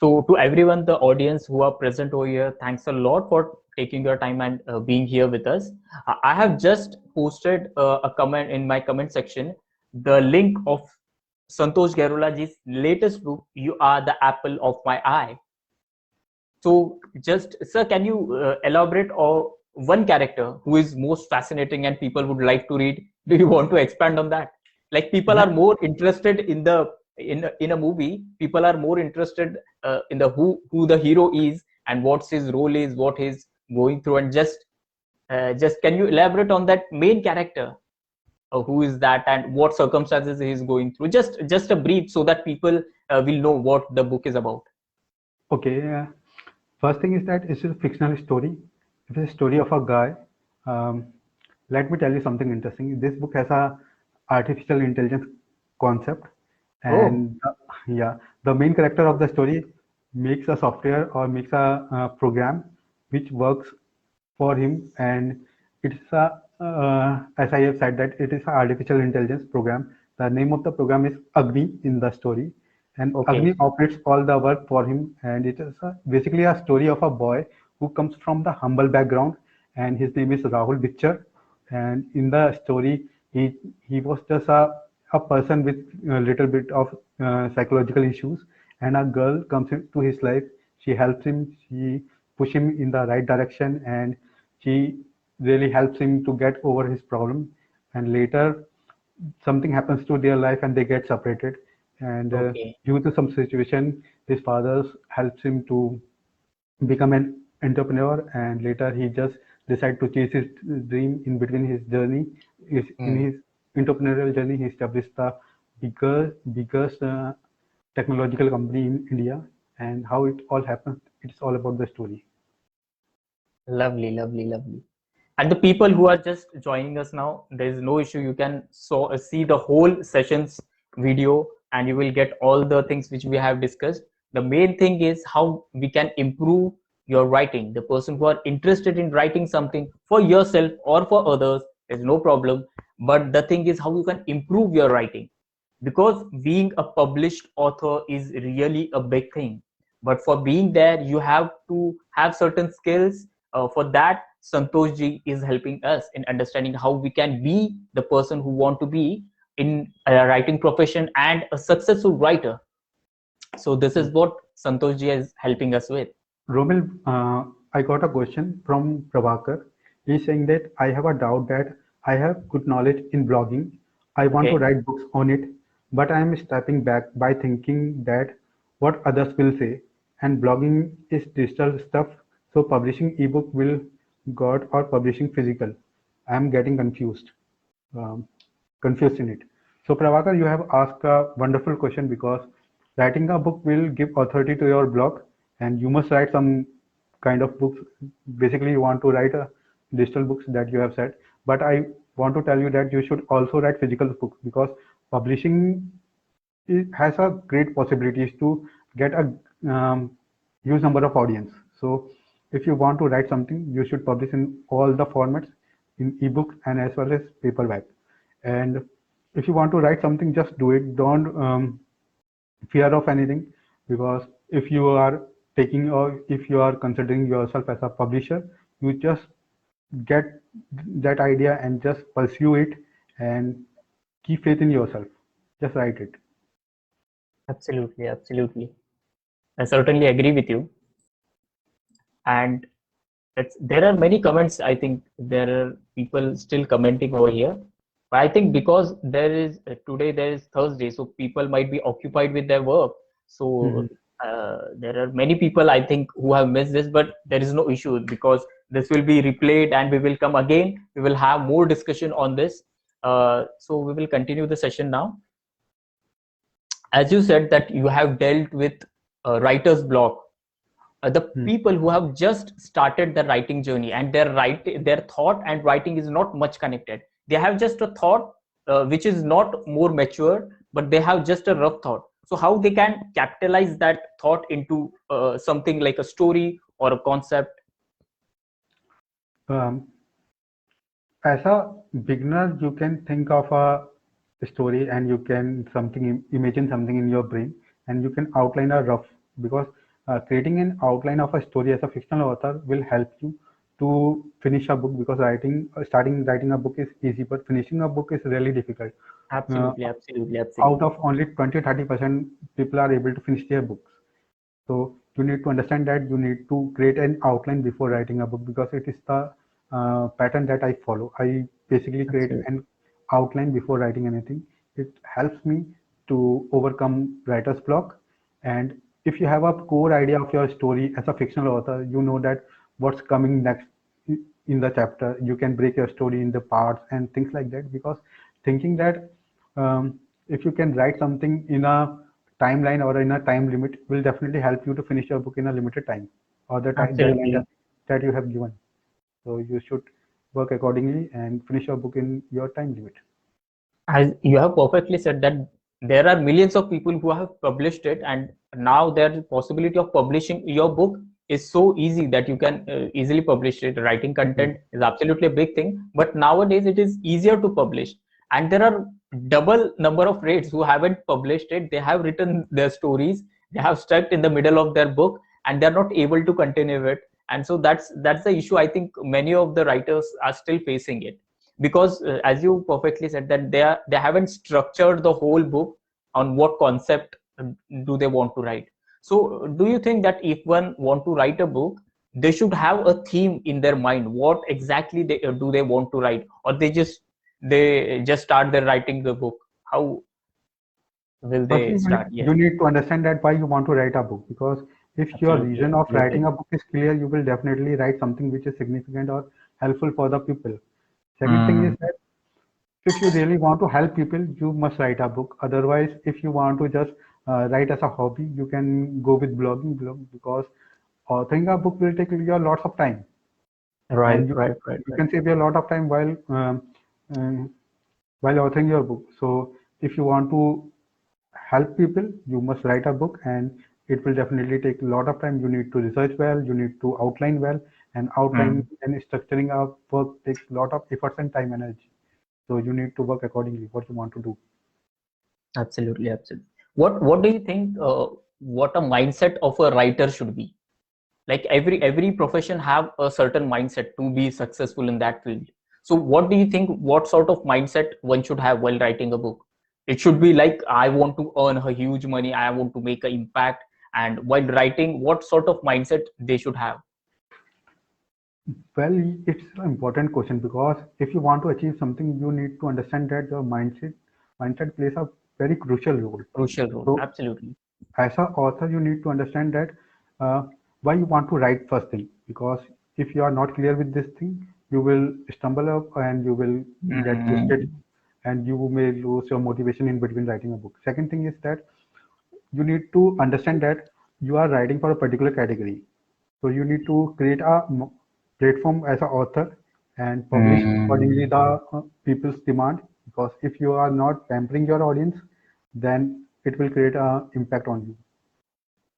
Speaker 1: So, to everyone, the audience who are present over here, thanks a lot for taking your time and being here with us. I have just posted a comment in my comment section, the link of Santosh Gairolaji's latest book, You Are the Apple of My Eye. So, just, sir, can you elaborate on one character who is most fascinating and people would like to read? Do you want to expand on that? Like, people
Speaker 2: Yeah.
Speaker 1: are more interested in the in a movie. People are more interested in the who the hero is and what's his role is, what he's going through, and just can you elaborate on that main character? Who is that and what circumstances he is going through? Just a brief so that people will know what the book is about.
Speaker 2: Okay. First thing is that it's a fictional story. It's a story of a guy. Um, Let me tell you something interesting. This book has a artificial intelligence concept,
Speaker 1: Oh,
Speaker 2: and yeah, the main character of the story makes a software or makes a program which works for him, and it's a as I have said that it is an artificial intelligence program. The name of the program is Agni in the story, and
Speaker 1: okay,
Speaker 2: Agni operates all the work for him. And it is basically a story of a boy who comes from the humble background, and his name is Rahul Bichar. And in the story, he was just a person with a little bit of psychological issues, and a girl comes into his life. She helps him. She push him in the right direction, and she really helps him to get over his problem. And later something happens to their life and they get separated, and
Speaker 1: okay.
Speaker 2: due to some situation his father helps him to become an entrepreneur, and later he just decide to chase his dream. In between his journey is in
Speaker 1: Hmm.
Speaker 2: his entrepreneurial journey, he established the biggest technological company in India. And how it all happened, it's all about the story.
Speaker 1: Lovely, lovely, lovely. And the people who are just joining us now, there is no issue. You can see the whole sessions video and you will get all the things which we have discussed. The main thing is how we can improve your writing. The person who are interested in writing something for yourself or for others, there's no problem. But the thing is how you can improve your writing, because being a published author is really a big thing. But for being there, you have to have certain skills. For that, Santosh ji is helping us in understanding how we can be the person who want to be in a writing profession and a successful writer. So this is what Santosh ji is helping us with.
Speaker 2: Romil, I got a question from Prabhakar. He's saying that I have a doubt that I have good knowledge in blogging. I want to
Speaker 1: Okay.
Speaker 2: write books on it, but I am stepping back by thinking that what others will say. And blogging is digital stuff, so publishing ebook will God or publishing physical. I am getting um, confused in it. So Prabhakar, you have asked a wonderful question because writing a book will give authority to your blog, and you must write some kind of books. Basically, you want to write a digital books that you have said, but I want to tell you that you should also write physical books because publishing it has a great possibilities to get a huge number of audience. So if you want to write something, you should publish in all the formats, in ebooks and as well as paperback. And if you want to write something, just do it. Don't fear of anything, because if you are taking or if you are considering yourself as a publisher, you just get that idea and just pursue it and keep faith in yourself. just write it.
Speaker 1: Absolutely, absolutely. I certainly agree with you. And there are many comments. I think there are people still commenting over here. But I think because today there is Thursday, so people might be occupied with their work. So
Speaker 2: Mhm.
Speaker 1: there are many people I think who have missed this, but there is no issue because this will be replayed and we will come again. We will have more discussion on this. So we will continue the session now. As you said that you have dealt with writer's block, the
Speaker 2: Hmm.
Speaker 1: people who have just started the writing journey and their thought and writing is not much connected. They have just a thought which is not more mature, but they have just a rough thought. So how they can capitalize that thought into something like a story or a concept?
Speaker 2: Um, as a beginner, you can think of a story and you can imagine something in your brain, and you can outline a rough, because creating an outline of a story as a fictional author will help you to finish a book, because starting writing a book is easy, but finishing a book is really difficult. Uh,
Speaker 1: Absolutely, absolutely,
Speaker 2: Out
Speaker 1: absolutely.
Speaker 2: of only 20-30% people are able to finish their books. So you need to understand that you need to create an outline before writing a book, because it is the pattern that I follow. I basically create
Speaker 1: Absolutely.
Speaker 2: an outline before writing anything. It helps me to overcome writer's block. And if you have a core idea of your story as a fictional author, you know that what's coming next in the chapter. You can break your story in the parts and things like that, because thinking that if you can write something in a timeline or in a time limit will definitely help you to finish your book in a limited time, or the time deadline
Speaker 1: Absolutely.
Speaker 2: that you have given. So you should work accordingly and finish your book in your time limit.
Speaker 1: As you have perfectly said that there are millions of people who have published it, and now the possibility of publishing your book is so easy that you can easily publish it. Writing
Speaker 2: Hmm.
Speaker 1: content is absolutely a big thing, but nowadays it is easier to publish, and there are double number of rates who haven't published it. They have written their stories, they have stuck in the middle of their book, and they're not able to continue it. And so that's the issue I think many of the writers are still facing it, because as you perfectly said that they haven't structured the whole book on what concept do they want to write. So do you think that if one want to write a book, they should have a theme in their mind, what exactly do they want to write, or they just start their writing the book? How will they
Speaker 2: Firstly,
Speaker 1: start? Yes.
Speaker 2: you need to understand that why you want to write a book, because if your
Speaker 1: Absolutely,
Speaker 2: reason of
Speaker 1: absolutely.
Speaker 2: writing a book is clear, you will definitely write something which is significant or helpful for the people. Second thing is
Speaker 1: Mm.
Speaker 2: that if you really want to help people, you must write a book. Otherwise, if you want to just write as a hobby, you can go with because authoring a book will take you lots of time,
Speaker 1: Right,
Speaker 2: and
Speaker 1: right, right,
Speaker 2: you
Speaker 1: right.
Speaker 2: can save a lot of time um, while authoring your book. So if you want to help people, you must write a book, and it will definitely take a lot of time. You need to research well, you need to outline well, and outline
Speaker 1: Mm.
Speaker 2: and structuring a work takes a lot of efforts and time energy. So you need to work accordingly what you want to do.
Speaker 1: Absolutely, absolutely. What do you think what a mindset of a writer should be? Like every profession have a certain mindset to be successful in that field. So what do you think, what sort of mindset one should have while writing a book? It should be like, I want to earn a huge money, I want to make an impact. And while writing, what sort of mindset they should have?
Speaker 2: Well, it's an important question, because if you want to achieve something, you need to understand that your mindset plays a very crucial role.
Speaker 1: Crucial role,
Speaker 2: So
Speaker 1: absolutely.
Speaker 2: as an author, you need to understand that uh, why you want to write first thing, because if you are not clear with this thing, you will stumble up and you will get frustrated,
Speaker 1: Mm.
Speaker 2: and you may lose your motivation in between writing a book. Second thing is that you need to understand that you are writing for a particular category. So you need to create a platform as an author and publish accordingly
Speaker 1: Mm.
Speaker 2: the people's demand. Because if you are not pampering your audience, then it will create a impact on you.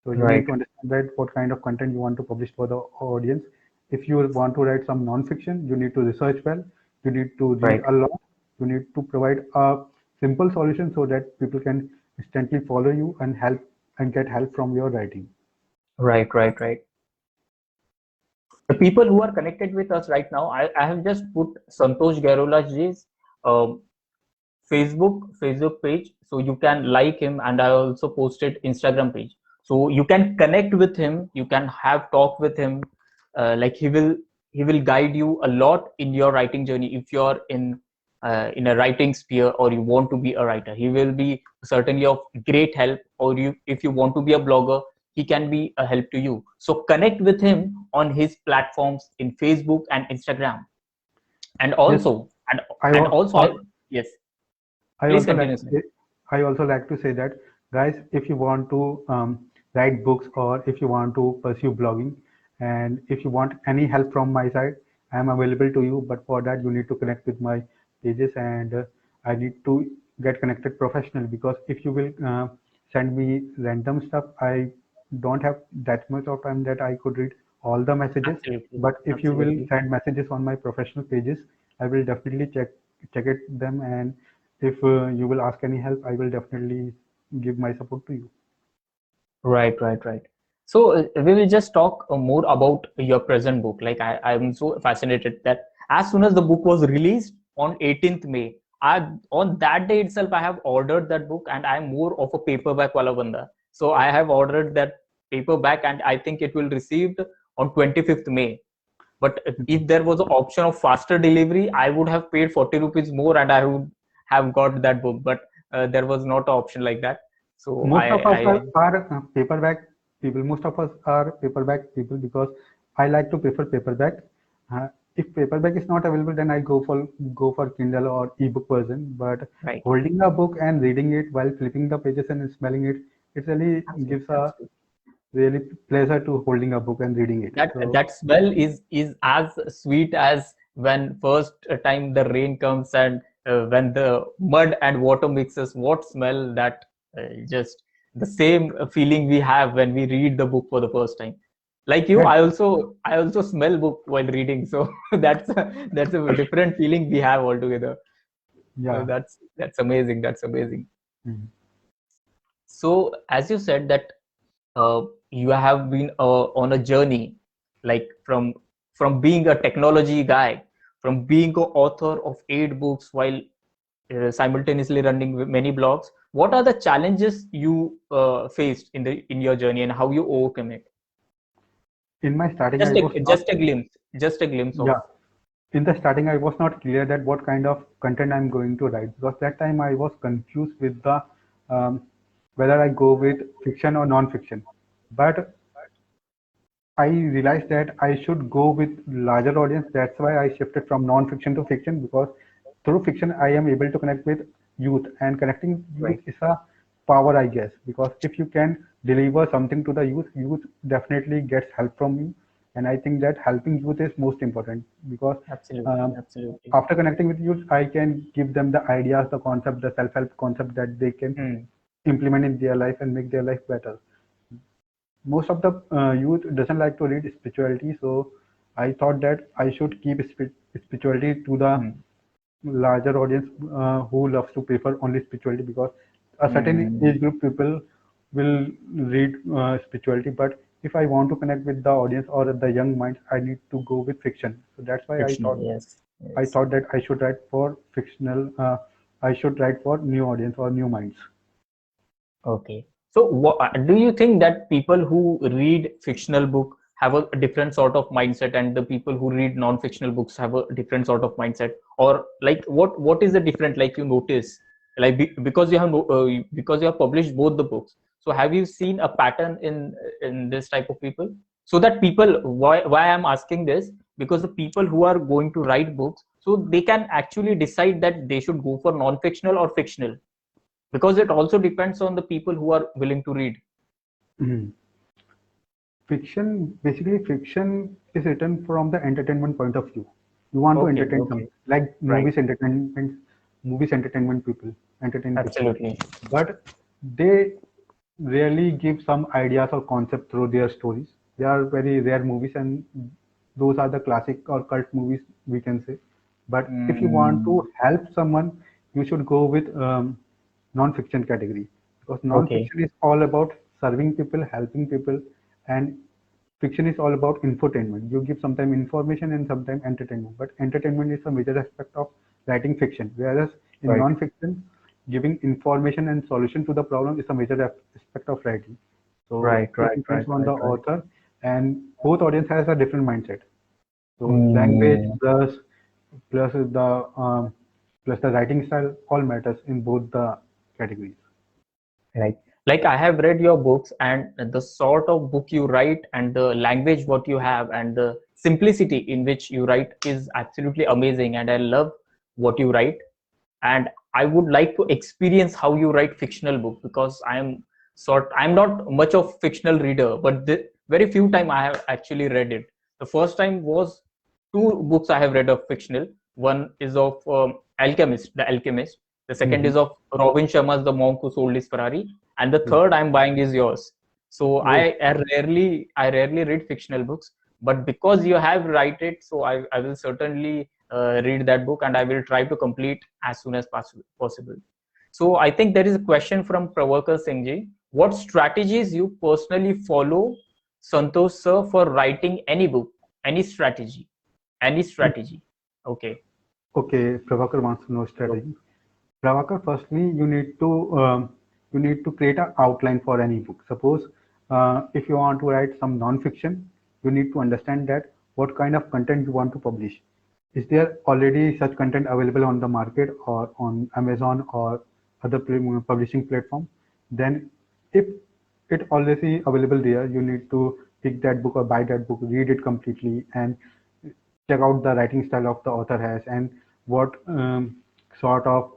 Speaker 2: So you need
Speaker 1: Right.
Speaker 2: to understand that what kind of content you want to publish for the audience. If you want to write some non-fiction, you need to research well. You need to read
Speaker 1: Right.
Speaker 2: a lot. You need to provide a simple solution so that people can instantly follow you and help and get help from your writing.
Speaker 1: Right, right, right. The people who are connected with us right now, I have just put Santosh Gairola's Facebook page, so you can like him, and I also posted Instagram page, so you can connect with him, you can have talk with him. Like he will guide you a lot in your writing journey. If you're in a writing sphere or you want to be a writer, he will be certainly of great help. Or you, if you want to be a blogger, he can be a help to you. So connect with him on his platforms in Facebook and Instagram. And
Speaker 2: Yes,
Speaker 1: also, and
Speaker 2: I,
Speaker 1: and
Speaker 2: al-
Speaker 1: also, yes,
Speaker 2: I
Speaker 1: please
Speaker 2: also like
Speaker 1: continue,
Speaker 2: to
Speaker 1: sir.
Speaker 2: say, I also like to say that, guys, if you want to write books, or if you want to pursue blogging, and if you want any help from my side, I am available to you. But for that, you need to connect with my pages, and I need to get connected professionally, because if you will send me random stuff, I don't have that much of time that I could read all the messages.
Speaker 1: Absolutely,
Speaker 2: But if you will
Speaker 1: absolutely.
Speaker 2: send messages on my professional pages, I will definitely check it them, and if you will ask any help, I will definitely give my support to you.
Speaker 1: Right, right, right. So we will just talk more about your present book. Like I'm so fascinated that as soon as the book was released on 18th May, on that day itself I have ordered that book, and I'm more of a paperback wala banda. So I have ordered that paperback, and I think it will received on 25th May. But if there was an option of faster delivery, I would have paid 40 rupees more and I would have got that book. But there was not an option like that. So
Speaker 2: Most of us
Speaker 1: I
Speaker 2: are paperback people. Most of us are paperback people, because I like to prefer paperback. If paperback is not available, then I go for Kindle or ebook version. But
Speaker 1: right.
Speaker 2: holding a book and reading it while flipping the pages and smelling it, it really
Speaker 1: Absolutely,
Speaker 2: gives a
Speaker 1: absolutely.
Speaker 2: really pleasure to holding a book and reading it. So
Speaker 1: That smell is as sweet as when first time the rain comes, and when the mud and water mixes. What smell that just the same feeling we have when we read the book for the first time. Like you,
Speaker 2: that
Speaker 1: I also smell book while reading. So that's a different feeling we have altogether.
Speaker 2: yeah.
Speaker 1: That's amazing. That's amazing.
Speaker 2: Mhm.
Speaker 1: So as you said that you have been on a journey, like from being a technology guy, from being an author of 8 books while simultaneously running many blogs. What are the challenges you faced in your journey, and how you overcome it?
Speaker 2: In my starting, I
Speaker 1: Just
Speaker 2: was
Speaker 1: a
Speaker 2: not.
Speaker 1: just a glimpse, just a glimpse of.
Speaker 2: Yeah. In the starting, I was not clear that what kind of content I'm going to write, because that time I was confused with the um, whether I go with fiction or non-fiction. But I realized that I should go with larger audience. That's why I shifted from non-fiction to fiction, because through fiction I am able to connect with youth, and connecting youth
Speaker 1: Right.
Speaker 2: is a power, I guess, because if you can deliver something to the youth, youth definitely gets help from you, and I think that helping youth is most important, because
Speaker 1: Absolutely,
Speaker 2: um,
Speaker 1: absolutely.
Speaker 2: after connecting with youth, I can give them the ideas, the concept, the self-help concept that they can
Speaker 1: Hmm.
Speaker 2: implement in their life and make their life better. Most of the youth doesn't like to read spirituality, so I thought that I should keep spirituality to the
Speaker 1: Hmm.
Speaker 2: larger audience who loves to prefer only spirituality, because a certain
Speaker 1: Hmm.
Speaker 2: age group people will read spirituality. But if I want to connect with the audience or the young minds, I need to go with fiction. So that's why
Speaker 1: Fictional, yes,
Speaker 2: I
Speaker 1: yes.
Speaker 2: thought that I should write for fictional I should write for new audience or new minds.
Speaker 1: Okay. So, do you think that people who read fictional book have a different sort of mindset, and the people who read non-fictional books have a different sort of mindset, or like what is the different? Like you notice, like because you have because you have published both the books. So, have you seen a pattern in this type of people? So that people, why I'm asking this, because the people who are going to write books, so they can actually decide that they should go for non-fictional or fictional, because it also depends on the people who are willing to read.
Speaker 2: Mhm. Fiction is written from the entertainment point of view. You want to
Speaker 1: Okay,
Speaker 2: entertain
Speaker 1: okay,
Speaker 2: them, like
Speaker 1: right,
Speaker 2: movies entertain people.
Speaker 1: absolutely.
Speaker 2: But they rarely give some ideas or concept through their stories. They are very rare movies, and those are the classic or cult movies, we can say. But if you want
Speaker 1: Mm,
Speaker 2: to help someone, you should go with non-fiction category, because
Speaker 1: okay,
Speaker 2: non-fiction is all about serving people, helping people, and fiction is all about infotainment. You give sometimes information and sometimes entertainment, but entertainment is a major aspect of writing fiction, whereas In
Speaker 1: Right.
Speaker 2: non-fiction, giving information and solution to the problem is a major aspect of writing. So
Speaker 1: Right,
Speaker 2: it
Speaker 1: right,
Speaker 2: depends
Speaker 1: right,
Speaker 2: on the
Speaker 1: right, right.
Speaker 2: author, and both audience has a different mindset. So language
Speaker 1: Hmm.
Speaker 2: plus the writing style all matters in both the categories.
Speaker 1: Right. Like I have read your books, and the sort of book you write and the language what you have and the simplicity in which you write is absolutely amazing. And I love what you write. And I would like to experience how you write fictional book, because I'm not much of fictional reader, but the very few time I have actually read it. The first time was two books I have read of fictional. One is of Alchemist, The Alchemist. The second
Speaker 2: Hmm.
Speaker 1: is of Robin Sharma's The Monk Who Sold His Ferrari, and the
Speaker 2: Yeah.
Speaker 1: third I'm buying is yours. So
Speaker 2: Oh,
Speaker 1: I rarely read fictional books, but because you have write it, so I will certainly read that book, and I will try to complete as soon as possible. So I think there is a question from Pravakar Singh ji. What strategies you personally follow, Santosh sir, for writing any book? Any strategy? Any strategy? Okay.
Speaker 2: okay. Prabhakar wants to know strategy. Prabhakar, firstly, you need to create an outline for any book. Suppose if you want to write some non-fiction, you need to understand that what kind of content you want to publish. Is there already such content available on the market or on Amazon or other publishing platform? Then, if it already available there, you need to pick that book or buy that book, read it completely, and check out the writing style of the author has and what sort of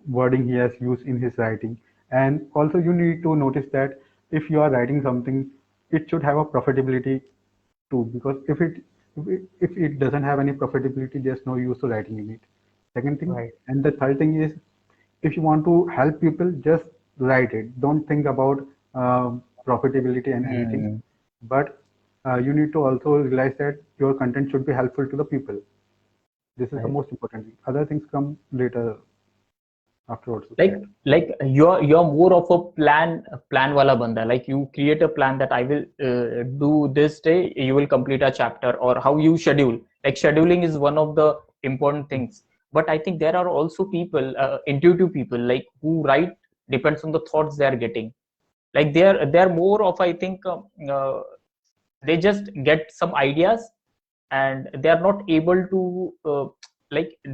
Speaker 2: wording he has used in his writing. And also you need to notice that if you are writing something, it should have a profitability too, because if it doesn't have any profitability, there's no use to writing in it. Second thing,
Speaker 1: Right.
Speaker 2: and the third thing is, if you want to help people, just write it. Don't think about profitability and anything,
Speaker 1: Hmm.
Speaker 2: but you need to also realize that your content should be helpful to the people. This is the
Speaker 1: Right.
Speaker 2: most important thing. Other things come later afterwards.
Speaker 1: Like you're more of a plan wala banda. Like you create a plan that I will do this day, you will complete a chapter, or how you schedule. Like scheduling is one of the important things. But I think there are also people, intuitive people, like who write depends on the thoughts they are getting. Like they're more of, I think, they just get some ideas, and they are not able to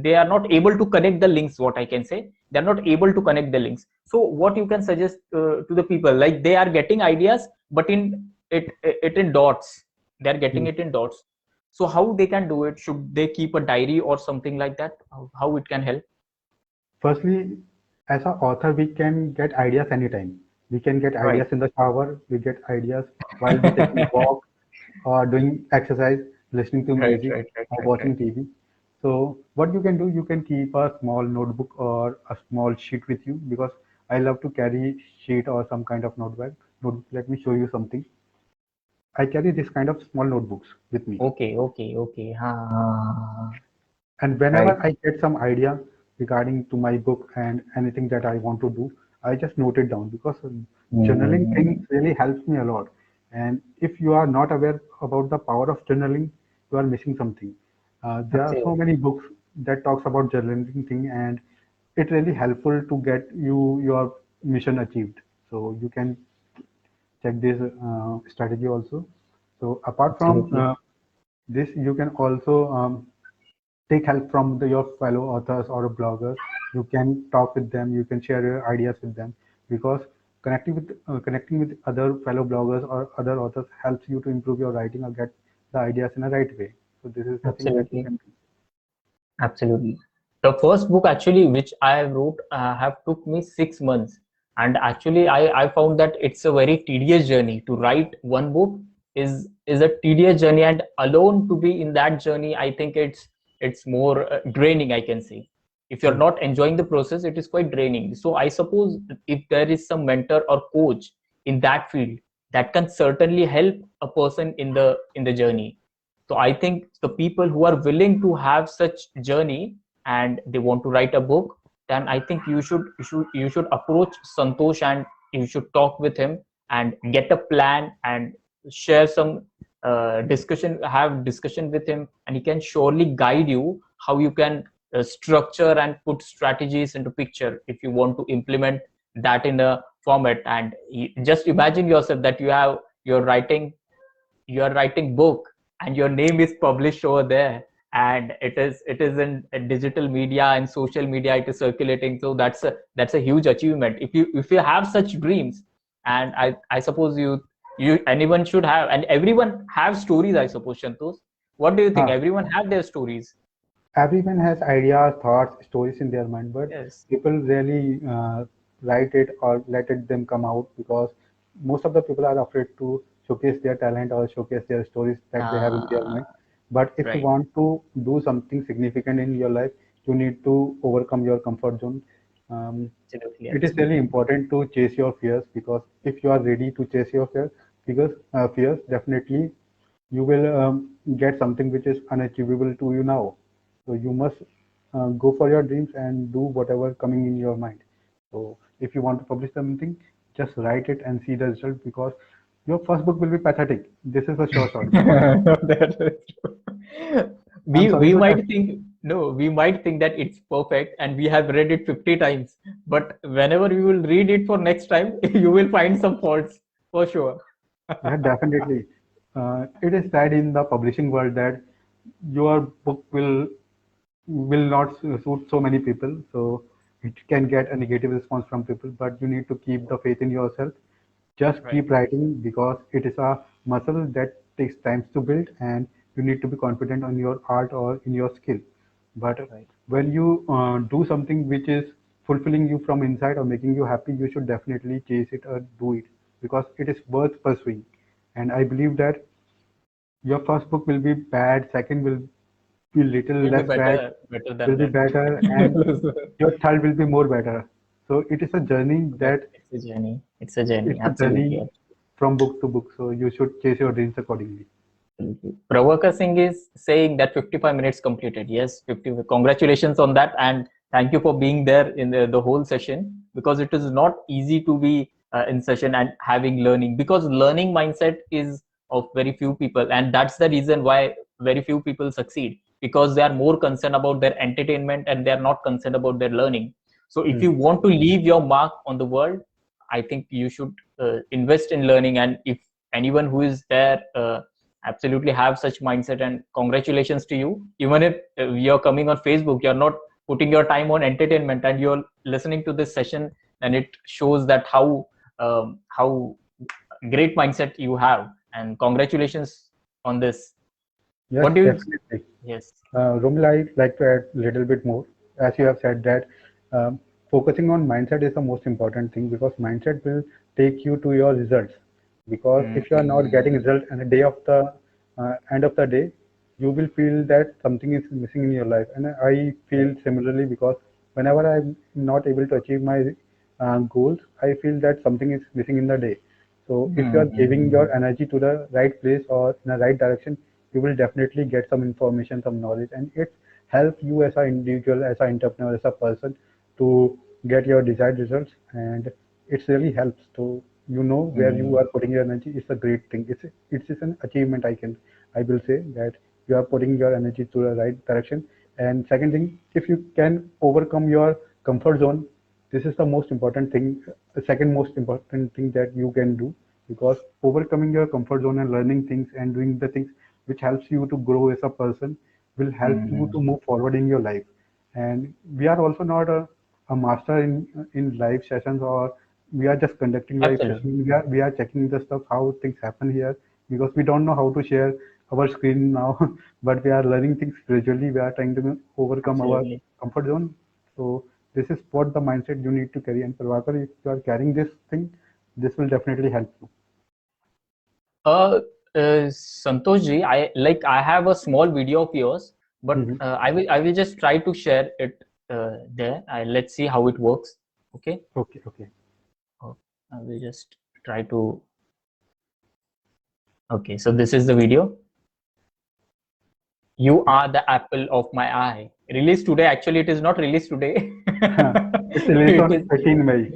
Speaker 1: they are not able to connect the links, what I can say. They're not able to connect the links. So what you can suggest to the people, like they are getting ideas, but it in dots. They're getting
Speaker 2: Hmm.
Speaker 1: it in dots. So how they can do it? Should they keep a diary or something like that? How it can help?
Speaker 2: Firstly, as an author, we can get ideas anytime. We can get
Speaker 1: Right.
Speaker 2: ideas in the shower. We get ideas while we taking walk or doing exercise, listening to
Speaker 1: Right,
Speaker 2: music
Speaker 1: right, right,
Speaker 2: or
Speaker 1: right, right.
Speaker 2: watching TV. So what you can do, you can keep a small notebook or a small sheet with you, because I love to carry sheet or some kind of notebook. Notebook. Let me show you something. I carry this kind of small notebooks with me.
Speaker 1: Okay, okay, okay.
Speaker 2: And
Speaker 1: Right.
Speaker 2: whenever I get some idea regarding to my book and anything that I want to do, I just note it down, because journaling things
Speaker 1: Hmm.
Speaker 2: really helps me a lot. And if you are not aware about the power of journaling, you are missing something. There are so
Speaker 1: Absolutely.
Speaker 2: many books that talks about journaling thing, and it really helpful to get your mission achieved. So you can check this strategy also. So apart from
Speaker 1: Absolutely.
Speaker 2: this, you can also take help from your fellow authors or bloggers. You can talk with them. You can share your ideas with them, because connecting with other fellow bloggers or other authors helps you to improve your writing or get the ideas in a right way. So this is the thing that you
Speaker 1: Absolutely.
Speaker 2: can do.
Speaker 1: Absolutely. The first book actually which I wrote have took me 6 months, and actually I found that it's a very tedious journey to write one book. Is a tedious journey, and alone to be in that journey, I think it's more draining, I can say. If you're
Speaker 2: Hmm.
Speaker 1: not enjoying the process, it is quite draining. So I suppose if there is some mentor or coach in that field, that can certainly help a person in the journey. So I think the people who are willing to have such journey and they want to write a book, then I think you should approach Santosh, and you should talk with him and get a plan and share some discussion, have discussion with him, and he can surely guide you how you can structure and put strategies into picture if you want to implement that in a format. And just imagine yourself that you're writing book and your name is published over there, and it is in digital media and social media, it is circulating. So that's a huge achievement if you have such dreams. And I suppose you anyone should have, and everyone have stories, I suppose. Santosh, what do you think?
Speaker 2: Huh.
Speaker 1: Everyone have their stories.
Speaker 2: Everyone has ideas, thoughts, stories in their mind, but
Speaker 1: Yes.
Speaker 2: people rarely write it or let it them come out because most of the people are afraid to showcase their talent or showcase their stories that they have in their mind. But if you
Speaker 1: Right.
Speaker 2: want to do something significant in your life, you need to overcome your comfort zone. Um,
Speaker 1: Absolutely,
Speaker 2: it is really
Speaker 1: absolutely.
Speaker 2: important to chase your fears because if you are ready to chase your fears, definitely you will get something which is unachievable to you now. So you must go for your dreams and do whatever coming in your mind. So if you want to publish something, just write it and see the result because your first book will be pathetic. This is a sure shot because
Speaker 1: That is true.
Speaker 2: I'm
Speaker 1: we
Speaker 2: sorry
Speaker 1: we
Speaker 2: to tell.
Speaker 1: might think, no, we might think that it's perfect and we have read it 50 times, but whenever you will read it for next time, you will find some faults for sure.
Speaker 2: Yeah, definitely. It is said in the publishing world that your book will not suit so many people, so it can get a negative response from people. But you need to keep the faith in yourself. Just
Speaker 1: Right.
Speaker 2: keep writing because it is a muscle that takes time to build, and you need to be confident on your art or in your skill. But
Speaker 1: Right.
Speaker 2: when you do something which is fulfilling you from inside or making you happy, you should definitely chase it or do it because it is worth pursuing. And I believe that your first book will be bad, second will be little
Speaker 1: Will be
Speaker 2: less bad,
Speaker 1: better
Speaker 2: will
Speaker 1: than
Speaker 2: be
Speaker 1: that.
Speaker 2: better, and your third will be more better. So it is a journey
Speaker 1: Right.
Speaker 2: that
Speaker 1: It's a journey. It's a journey.
Speaker 2: it's a
Speaker 1: Absolutely.
Speaker 2: journey from book to book. So you should chase your dreams accordingly.
Speaker 1: Absolutely. Pravakar Singh is saying that 55 minutes completed. Yes, 50. Congratulations on that, and thank you for being there in the whole session, because it is not easy to be in session and having learning, because learning mindset is of very few people, and that's the reason why very few people succeed, because they are more concerned about their entertainment and they are not concerned about their learning. So if you
Speaker 2: Hmm.
Speaker 1: want to leave your mark on the world, I think you should invest in learning. And if anyone who is there absolutely have such mindset, and congratulations to you. Even if you're coming on Facebook, you're not putting your time on entertainment and you're listening to this session, and it shows that how great mindset you have, and congratulations on this.
Speaker 2: Yes,
Speaker 1: What do you?
Speaker 2: definitely.
Speaker 1: Yes.
Speaker 2: Romil, I'd like to add a little bit more. As you have said that um, focusing on mindset is the most important thing because mindset will take you to your results. Because
Speaker 1: Mm,
Speaker 2: if you are not getting result at the day of the end of the day, you will feel that something is missing in your life. And I
Speaker 1: right.
Speaker 2: feel similarly because whenever I'm not able to achieve my goals, I feel that something is missing in the day. So if you are
Speaker 1: Mm,
Speaker 2: giving your energy to the right place or in the right direction, you will definitely get some information, some knowledge, and it helps you as an individual, as an entrepreneur, as a person to get your desired results. And it really helps to where you
Speaker 1: mm,
Speaker 2: are putting your energy. It's a great thing. It's an achievement. I will say that you are putting your energy to the right direction. And second thing, if you can overcome your comfort zone, this is the most important thing, the second most important thing that you can do because overcoming your comfort zone and learning things and doing the things which helps you to grow as a person will help you
Speaker 1: mm,
Speaker 2: to move forward in your life. And we are also not a master in live sessions, or we are just conducting live
Speaker 1: absolutely.
Speaker 2: sessions. We are checking the stuff how things happen here because we don't know how to share our screen now, but we are learning things gradually. We are trying to overcome our
Speaker 1: Absolutely.
Speaker 2: comfort zone. So this is what the mindset you need to carry. And Prabhakar, if you are carrying this thing, this will definitely help you.
Speaker 1: Uh, Santosh ji, I have a small video of yours, but
Speaker 2: Mhm.
Speaker 1: I will just try to share it there. Let's see how it works. Okay.
Speaker 2: Okay, okay.
Speaker 1: Oh, I will just try to. Okay, so this is the video. You are the apple of my eye. Released today. Actually, it is not released today.
Speaker 2: It's released
Speaker 1: it
Speaker 2: on
Speaker 1: is
Speaker 2: 18 May.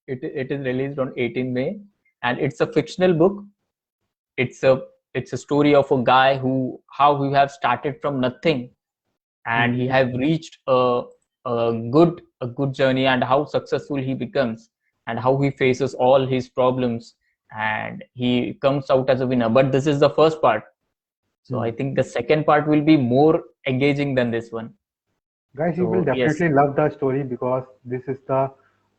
Speaker 1: it is released on 18 May, and it's a fictional book. It's a it's a story of a guy who how he have started from nothing, and he have reached a good journey, and how successful he becomes, and how he faces all his problems, and he comes out as a winner. But this is the first part, so I think the second part will be more engaging than this one.
Speaker 2: Guys, you will
Speaker 1: So yes,
Speaker 2: definitely love the story because this is the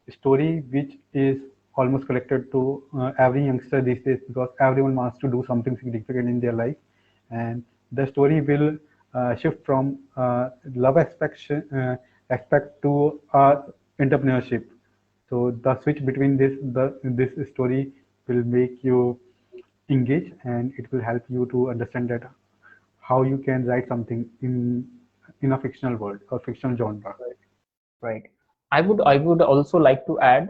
Speaker 2: story which is almost collected to every youngster these days because everyone wants to do something significant in their life. And the story will shift from love aspect to entrepreneurship. So the switch between this story will make you engage and it will help you to understand that how you can write something in a fictional world or fictional genre.
Speaker 1: right. I would also like to add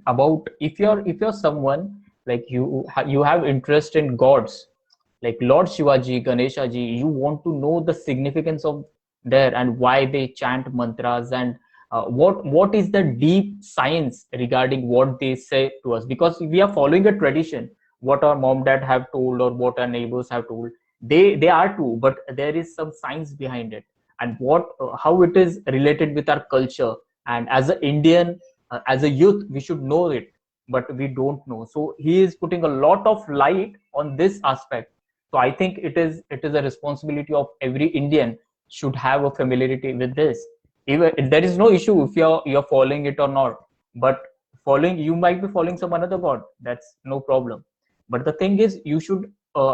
Speaker 1: about if you're someone like you have interest in gods like Lord Shivaji, Ganesha ji, you want to know the significance of there and why they chant mantras, and what is the deep science regarding what they say to us, because we are following a tradition, what our mom dad have told or what our neighbors have told. They are true, but there is some science behind it, and what how it is related with our culture. And as an Indian, as a youth, we should know it, but we don't know. So he is putting a lot of light on this aspect. So I think it is a responsibility of every Indian should have a familiarity with this. Even there is no issue if you're following it or not, but following, you might be following some another god, that's no problem. But the thing is, you should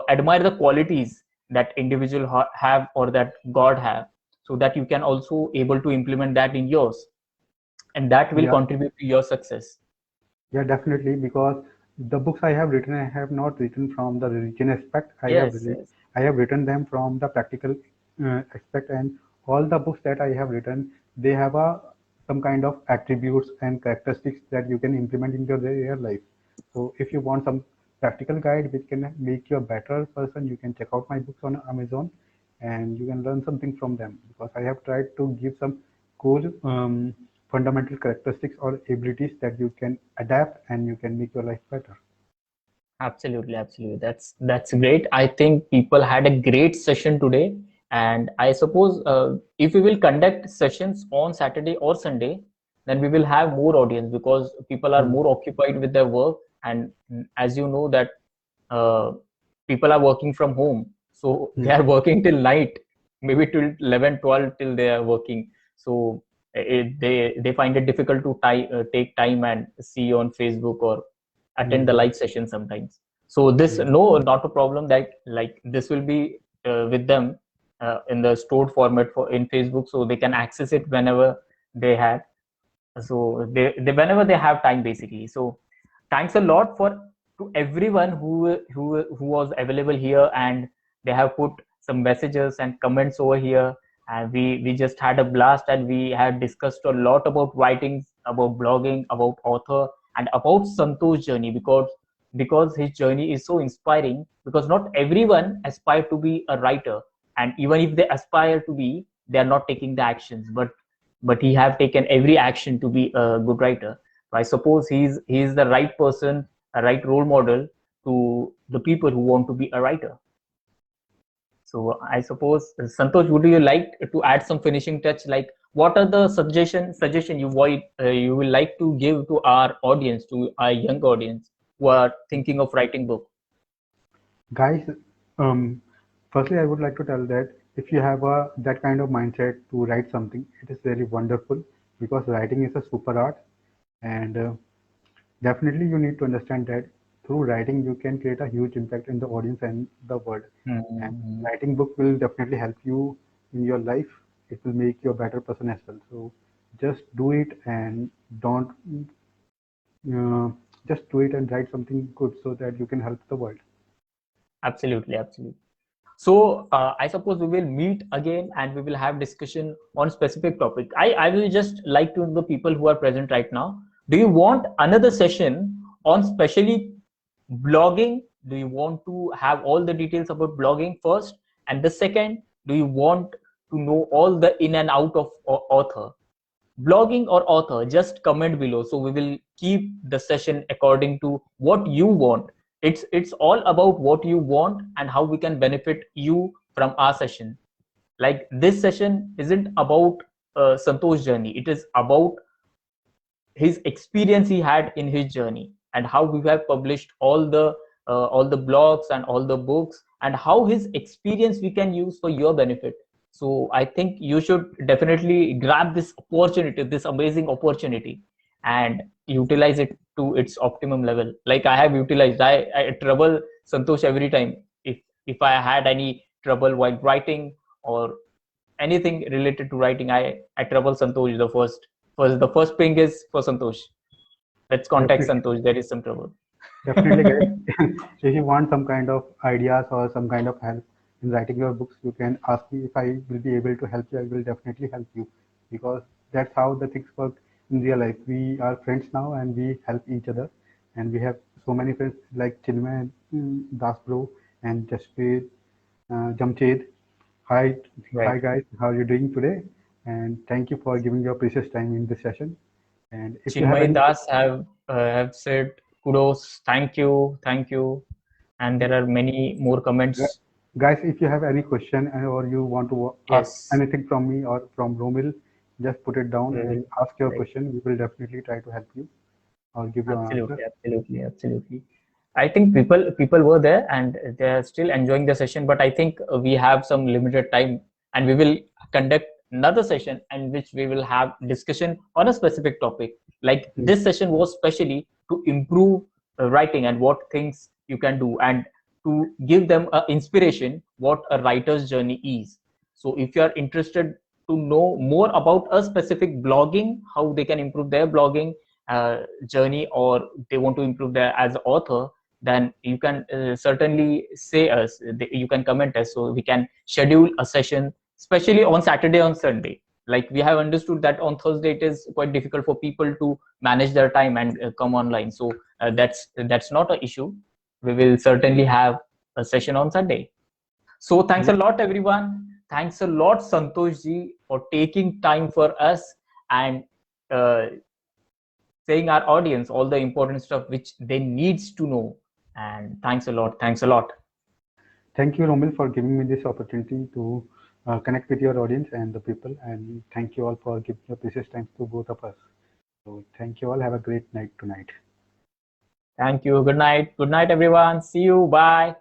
Speaker 1: admire the qualities that individual have or that god have, so that you can also able to implement that in yours, and that will
Speaker 2: Yeah,
Speaker 1: contribute to your success.
Speaker 2: yeah, definitely. Because the books I have written, I have not written from the religion aspect.
Speaker 1: Yes, yes.
Speaker 2: I have written them from the practical aspect, and all the books that I have written, they have a some kind of attributes and characteristics that you can implement in your real life. So, if you want some practical guide which can make you a better person, you can check out my books on Amazon, and you can learn something from them. Because I have tried to give some core fundamental characteristics or abilities that you can adapt and you can make your life better.
Speaker 1: Absolutely, absolutely. That's great. I think people had a great session today, and I suppose if we will conduct sessions on Saturday or Sunday, then we will have more audience because people are
Speaker 2: Hmm.
Speaker 1: more occupied with their work, and as you know that uh, people are working from home, so they
Speaker 2: Hmm.
Speaker 1: are working till night, maybe till 11, 12 till they are working. So they find it difficult to take time and see on Facebook or attend the
Speaker 2: Hmm.
Speaker 1: live session sometimes. So this,
Speaker 2: Hmm.
Speaker 1: no, not a problem, that like this will be with them in the stored format for in Facebook, so they can access it whenever they have. So they whenever they have time basically. So thanks a lot for to everyone who was available here, and they have put some messages and comments over here, and we just had a blast, and we had discussed a lot about writing, about blogging, about author, and about Santosh journey, because his journey is so inspiring, because not everyone aspire to be a writer, and even if they aspire to be, they are not taking the actions, but he have taken every action to be a good writer. So I suppose he's the right person, a right role model to the people who want to be a writer. So I suppose, Santosh, would you like to add some finishing touch? Like, what are the suggestion you will like to give to our audience, to our young audience who are thinking of writing book?
Speaker 2: Guys, um, firstly, I would like to tell that if you have that kind of mindset to write something, it is really wonderful because writing is a super art, and definitely you need to understand that through writing you can create a huge impact in the audience and the world. And
Speaker 1: Mhm.
Speaker 2: writing book will definitely help you in your life. It will make you a better person as well. So just do it and don't uh, just do it and write something good so that you can help the world.
Speaker 1: Absolutely, absolutely. So I suppose we will meet again and we will have discussion on specific topic. I will just like to know the people who are present right now. Do you want another session on specially blogging? Do you want to have all the details about blogging first? And the second, do you want to know all the in and out of author? Blogging or author, just comment below, so we will keep the session according to what you want. It's all about what you want and how we can benefit you from our session. Like this session isn't about Santosh's journey. It is about his experience he had in his journey, and how we have published all the blogs and all the books, and how his experience we can use for your benefit. So I think you should definitely grab this opportunity, this amazing opportunity, and utilize it to its optimum level. Like I have utilized, I trouble Santosh every time. If I had any trouble while writing or anything related to writing, I trouble Santosh. The first ping is for Santosh. Let's contact
Speaker 2: Definitely,
Speaker 1: Santosh. There is some trouble.
Speaker 2: definitely, guys. If you want some kind of ideas or some kind of help in writing your books, you can ask me. If I will be able to help you, I will definitely help you, because that's how the things work in real life. We are friends now and we help each other, and we have so many friends like Chinmay, Das Bro, and Jaspreet, Jamched. Hi,
Speaker 1: Right.
Speaker 2: hi guys, how are you doing today? And thank you for giving your precious time in this session. And if you have
Speaker 1: Chinmay
Speaker 2: any,
Speaker 1: Das have said kudos, thank you, and there are many more comments.
Speaker 2: guys, if you have any question or you want to ask
Speaker 1: Yes,
Speaker 2: anything from me or from Romil, just put it down
Speaker 1: we will.
Speaker 2: and ask your
Speaker 1: Right.
Speaker 2: question. We will definitely try to help you or give you an answer.
Speaker 1: Absolutely. I think people were there and they are still enjoying the session, but I think we have some limited time, and we will conduct another session in which we will have discussion on a specific topic. Like
Speaker 2: Yes,
Speaker 1: this session was specially to improve writing and what things you can do, and to give them a inspiration what a writer's journey is. So if you are interested to know more about a specific blogging, how they can improve their blogging journey, or they want to improve their as an author, then you can certainly say us. You can comment us, so we can schedule a session, especially on Saturday, on Sunday. Like we have understood that on Thursday it is quite difficult for people to manage their time and come online. So that's not an issue. We will certainly have a session on Sunday. So thanks a
Speaker 2: yes,
Speaker 1: lot, everyone. Thanks a lot, Santosh ji, for taking time for us and uh, saying our audience all the important stuff which they needs to know. And thanks a lot. Thanks a lot.
Speaker 2: thank you, Romil, for giving me this opportunity to connect with your audience and the people. And thank you all for giving your precious time to both of us. So thank you all. Have a great night tonight.
Speaker 1: Thank you. Good night. Good night, everyone. See you. Bye.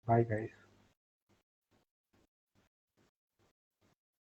Speaker 2: Bye, guys.